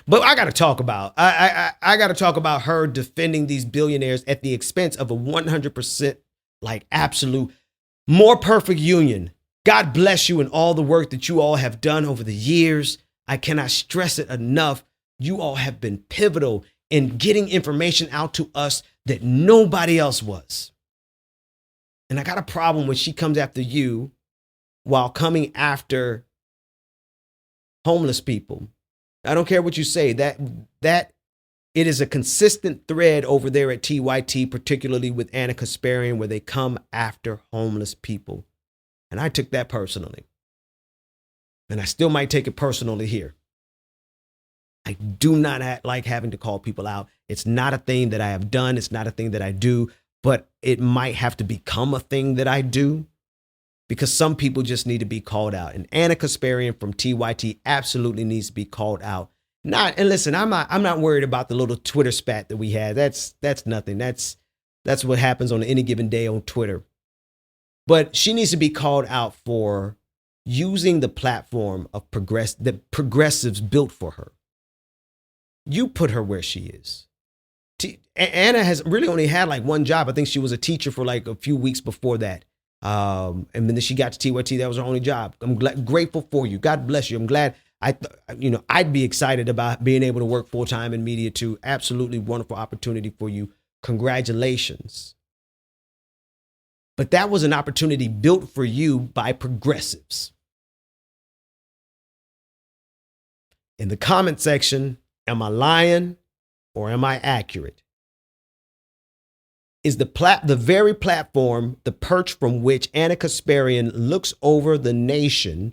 But I got to talk about I got to talk about her defending these billionaires at the expense of a 100% like absolute more perfect union. God bless you and all the work that you all have done over the years. I cannot stress it enough. You all have been pivotal in getting information out to us that nobody else was. And I got a problem when she comes after you while coming after homeless people. I don't care what you say, that it is a consistent thread over there at TYT, particularly with Anna Kasparian, where they come after homeless people. And I took that personally. And I still might take it personally here. I do not like having to call people out. It's not a thing that I have done. It's not a thing that I do, but it might have to become a thing that I do because some people just need to be called out. And Anna Kasparian from TYT absolutely needs to be called out. And listen, I'm not worried about the little Twitter spat that we had. That's nothing. That's what happens on any given day on Twitter. But she needs to be called out for using the platform of that progressives built for her. You put her where she is. Anna has really only had like one job. I think she was a teacher for like a few weeks before that. And then she got to TYT. That was her only job. I'm grateful for you. God bless you. I'm glad. I'd be excited about being able to work full time in media too. Absolutely wonderful opportunity for you. Congratulations. But that was an opportunity built for you by progressives. In the comment section, am I lying or am I accurate? Is the very platform, the perch from which Anna Kasparian looks over the nation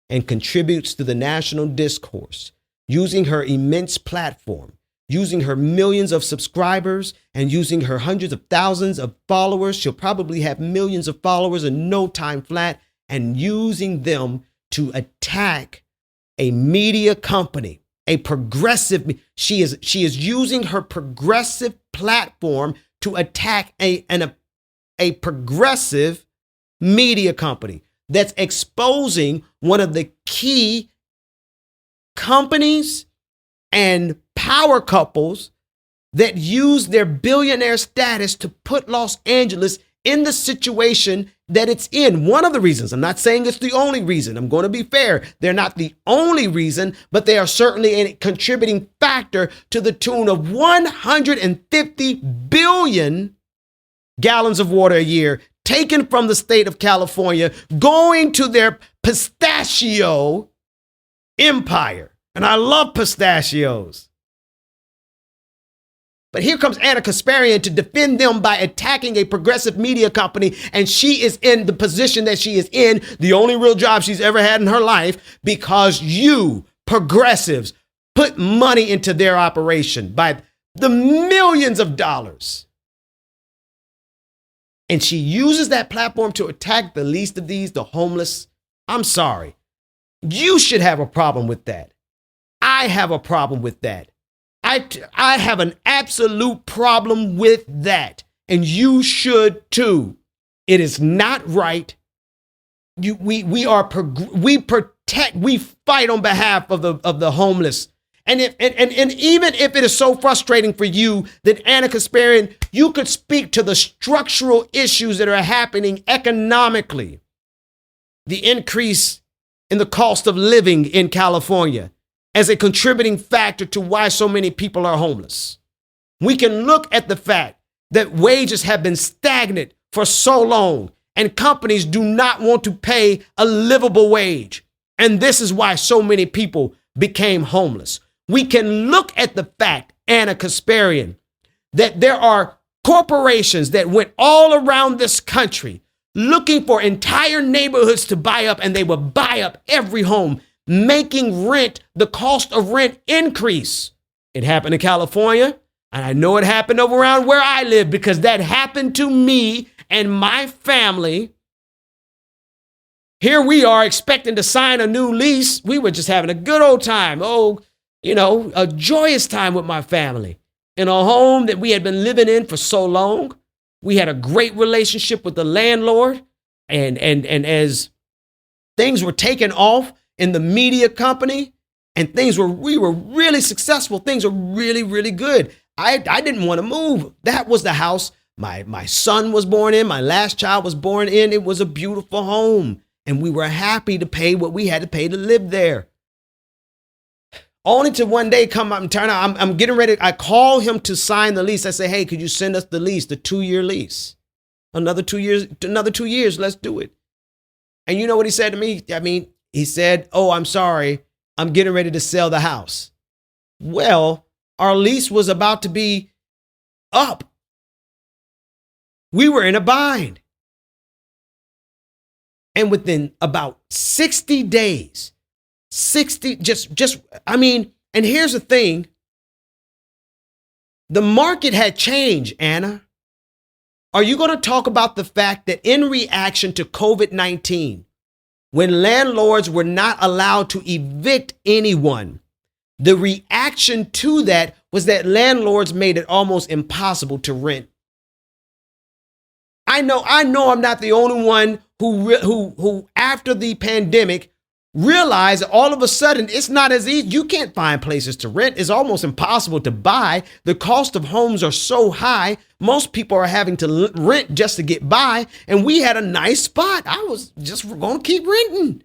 and contributes to the national discourse, using her immense platform, using her millions of subscribers and using her hundreds of thousands of followers. She'll probably have millions of followers in no time flat, and using them to attack a media company, a progressive. She is using her progressive platform to attack a progressive media company that's exposing one of the key companies and power couples that use their billionaire status to put Los Angeles in the situation that it's in. One of the reasons, I'm not saying it's the only reason, I'm going to be fair. They're not the only reason, but they are certainly a contributing factor to the tune of 150 billion gallons of water a year taken from the state of California, going to their pistachio empire. And I love pistachios. But here comes Anna Kasparian to defend them by attacking a progressive media company, and she is in the position that she is in, the only real job she's ever had in her life, because you, progressives, put money into their operation by the millions of dollars. And she uses that platform to attack the least of these, the homeless. I'm sorry. You should have a problem with that. I have a problem with that. I have an absolute problem with that. And you should too. It is not right. We fight on behalf of the homeless. And even if it is so frustrating for you that Anna Kasparian, you could speak to the structural issues that are happening economically, the increase in the cost of living in California as a contributing factor to why so many people are homeless. We can look at the fact that wages have been stagnant for so long and companies do not want to pay a livable wage. And this is why so many people became homeless. We can look at the fact, Anna Kasparian, that there are corporations that went all around this country looking for entire neighborhoods to buy up, and they would buy up every home, making the cost of rent increase. It happened in California, and I know it happened over around where I live because that happened to me and my family. Here we are expecting to sign a new lease. We were just having a good old time. A joyous time with my family in a home that we had been living in for so long. We had a great relationship with the landlord. And as things were taken off in the media company and we were really successful, things were really, really good. I didn't want to move. That was the house my son was born in. My last child was born in. It was a beautiful home. And we were happy to pay what we had to pay to live there. Only to one day come up and turn out, I'm getting ready. I call him to sign the lease. I say, hey, could you send us the lease, the 2-year lease? Another 2 years, let's do it. And you know what he said to me? He said, oh, I'm sorry. I'm getting ready to sell the house. Well, our lease was about to be up. We were in a bind. And within about 60 days, and here's the thing. The market had changed, Anna. Are you going to talk about the fact that in reaction to COVID-19, when landlords were not allowed to evict anyone, the reaction to that was that landlords made it almost impossible to rent? I know I'm not the only one who after the pandemic realized all of a sudden it's not as easy. You can't find places to rent. It's almost impossible to buy. The cost of homes are so high. Most people are having to rent just to get by. And we had a nice spot. I was just going to keep renting.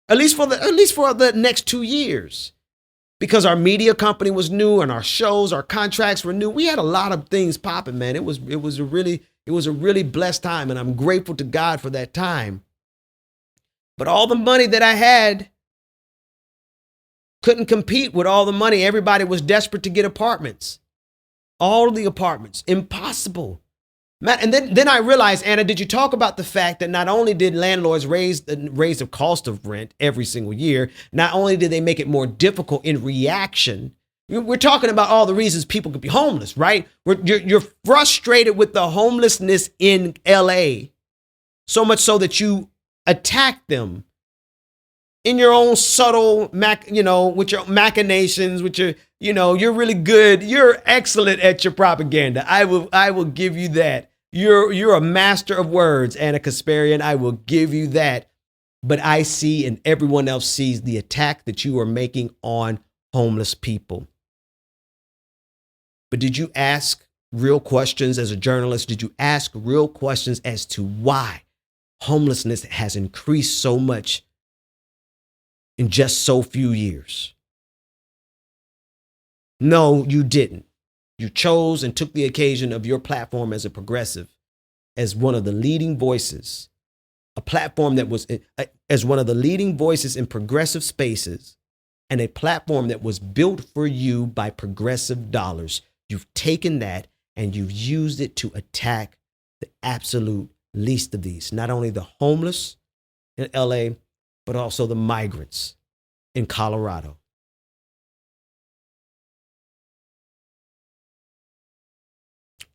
At least for the next 2 years. Because our media company was new and our shows, our contracts were new. We had a lot of things popping, man. It was a really blessed time, and I'm grateful to God for that time. But all the money that I had couldn't compete with all the money. Everybody was desperate to get apartments. All the apartments, impossible. Matt, and then I realized, Anna, did you talk about the fact that not only did landlords raise the cost of rent every single year, not only did they make it more difficult in reaction. We're talking about all the reasons people could be homeless, right? You're frustrated with the homelessness in LA, so much so that you attack them in your own subtle, with your machinations, with your, you're really good. You're excellent at your propaganda. I will give you that. You're a master of words, Anna Kasparian. I will give you that. But I see, and everyone else sees, the attack that you are making on homeless people. But did you ask real questions as a journalist? Did you ask real questions as to why homelessness has increased so much in just so few years? No, you didn't. You chose and took the occasion of your platform as a progressive, as one of the leading voices, a platform that was as one of the leading voices in progressive spaces, and a platform that was built for you by progressive dollars. You've taken that and you've used it to attack the absolute least of these, not only the homeless in LA, but also the migrants in Colorado.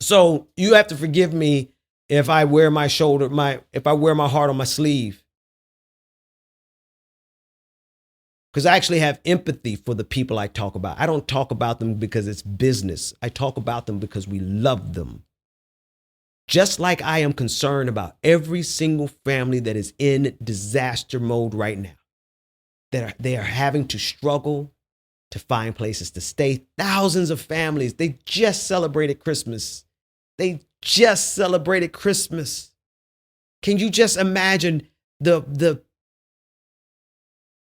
So you have to forgive me if I wear my heart on my sleeve. Because I actually have empathy for the people I talk about. I don't talk about them because it's business. I talk about them because we love them. Just like I am concerned about every single family that is in disaster mode right now. They are having to struggle to find places to stay. Thousands of families, they just celebrated Christmas. Can you just imagine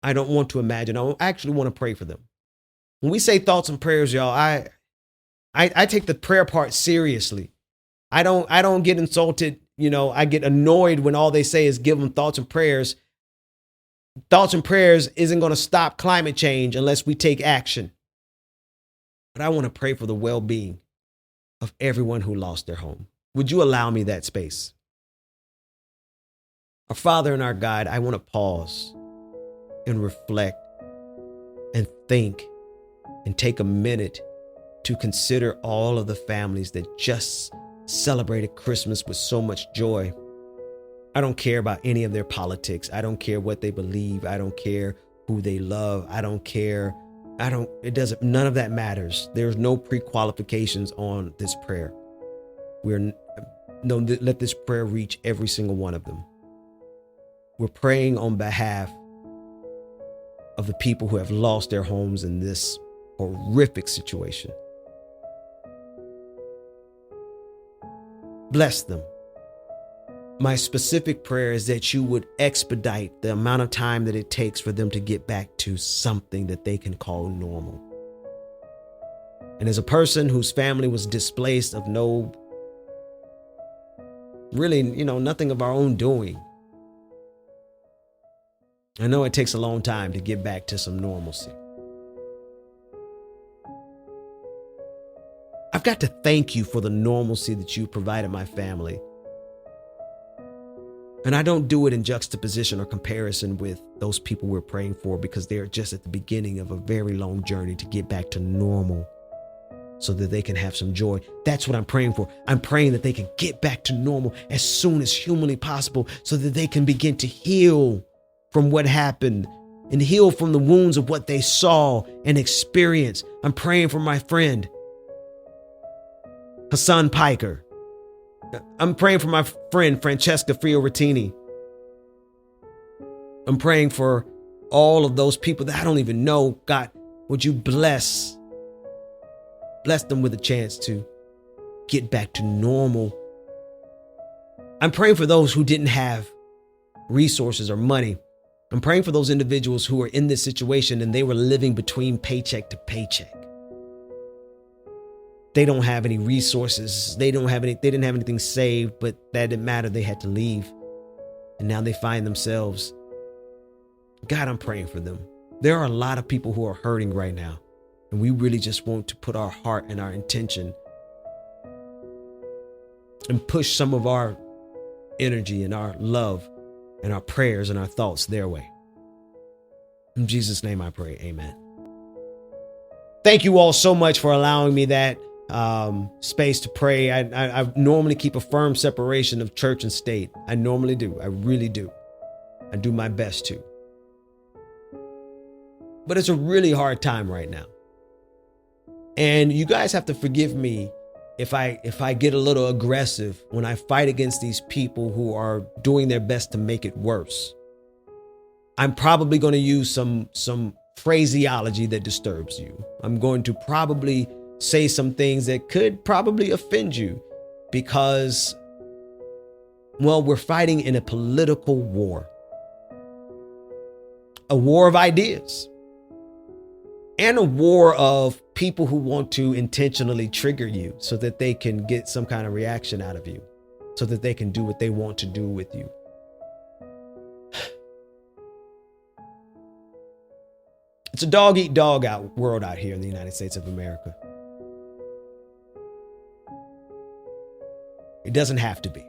I don't want to imagine. I actually want to pray for them. When we say thoughts and prayers, y'all, I take the prayer part seriously. I don't get insulted. I get annoyed when all they say is give them thoughts and prayers. thoughts and prayers isn't going to stop climate change unless we take action. But I want to pray for the well-being of everyone who lost their home. Would you allow me that space? Our Father and our God, I want to pause and reflect and think and take a minute to consider all of the families that just celebrated Christmas with so much joy. I don't care about any of their politics. I don't care what they believe. I don't care who they love. I don't care. None of that matters. There's no pre-qualifications on this prayer. Let this prayer reach every single one of them. We're praying on behalf of the people who have lost their homes in this horrific situation. Bless them. My specific prayer is that you would expedite the amount of time that it takes for them to get back to something that they can call normal. And as a person whose family was displaced of nothing of our own doing, I know it takes a long time to get back to some normalcy. I've got to thank you for the normalcy that you provided my family. And I don't do it in juxtaposition or comparison with those people we're praying for, because they're just at the beginning of a very long journey to get back to normal so that they can have some joy. That's what I'm praying for. I'm praying that they can get back to normal as soon as humanly possible so that they can begin to heal from what happened and heal from the wounds of what they saw and experienced. I'm praying for my friend, Hassan Piker. I'm praying for my friend, Francesca Fiorettini. I'm praying for all of those people that I don't even know. God, would you bless them with a chance to get back to normal. I'm praying for those who didn't have resources or money. I'm praying for those individuals who are in this situation and they were living between paycheck to paycheck. They don't have any resources. They didn't have anything saved, but that didn't matter. They had to leave. And now they find themselves. God, I'm praying for them. There are a lot of people who are hurting right now. And we really just want to put our heart and our intention and push some of our energy and our love and our prayers and our thoughts their way. In Jesus' name I pray, amen. Thank you all so much for allowing me that space to pray. I normally keep a firm separation of church and state. I normally do. I really do. I do my best to. But it's a really hard time right now. And you guys have to forgive me if I get a little aggressive when I fight against these people who are doing their best to make it worse. I'm probably going to use some phraseology that disturbs you. I'm going to probably say some things that could probably offend you because, well, we're fighting in a political war. A war of ideas. And a war of people who want to intentionally trigger you so that they can get some kind of reaction out of you, so that they can do what they want to do with you. It's a dog-eat-dog world out here in the United States of America. It doesn't have to be.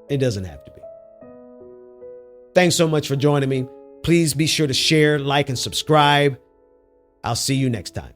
It doesn't have to be. Thanks so much for joining me. Please be sure to share, like, and subscribe. I'll see you next time.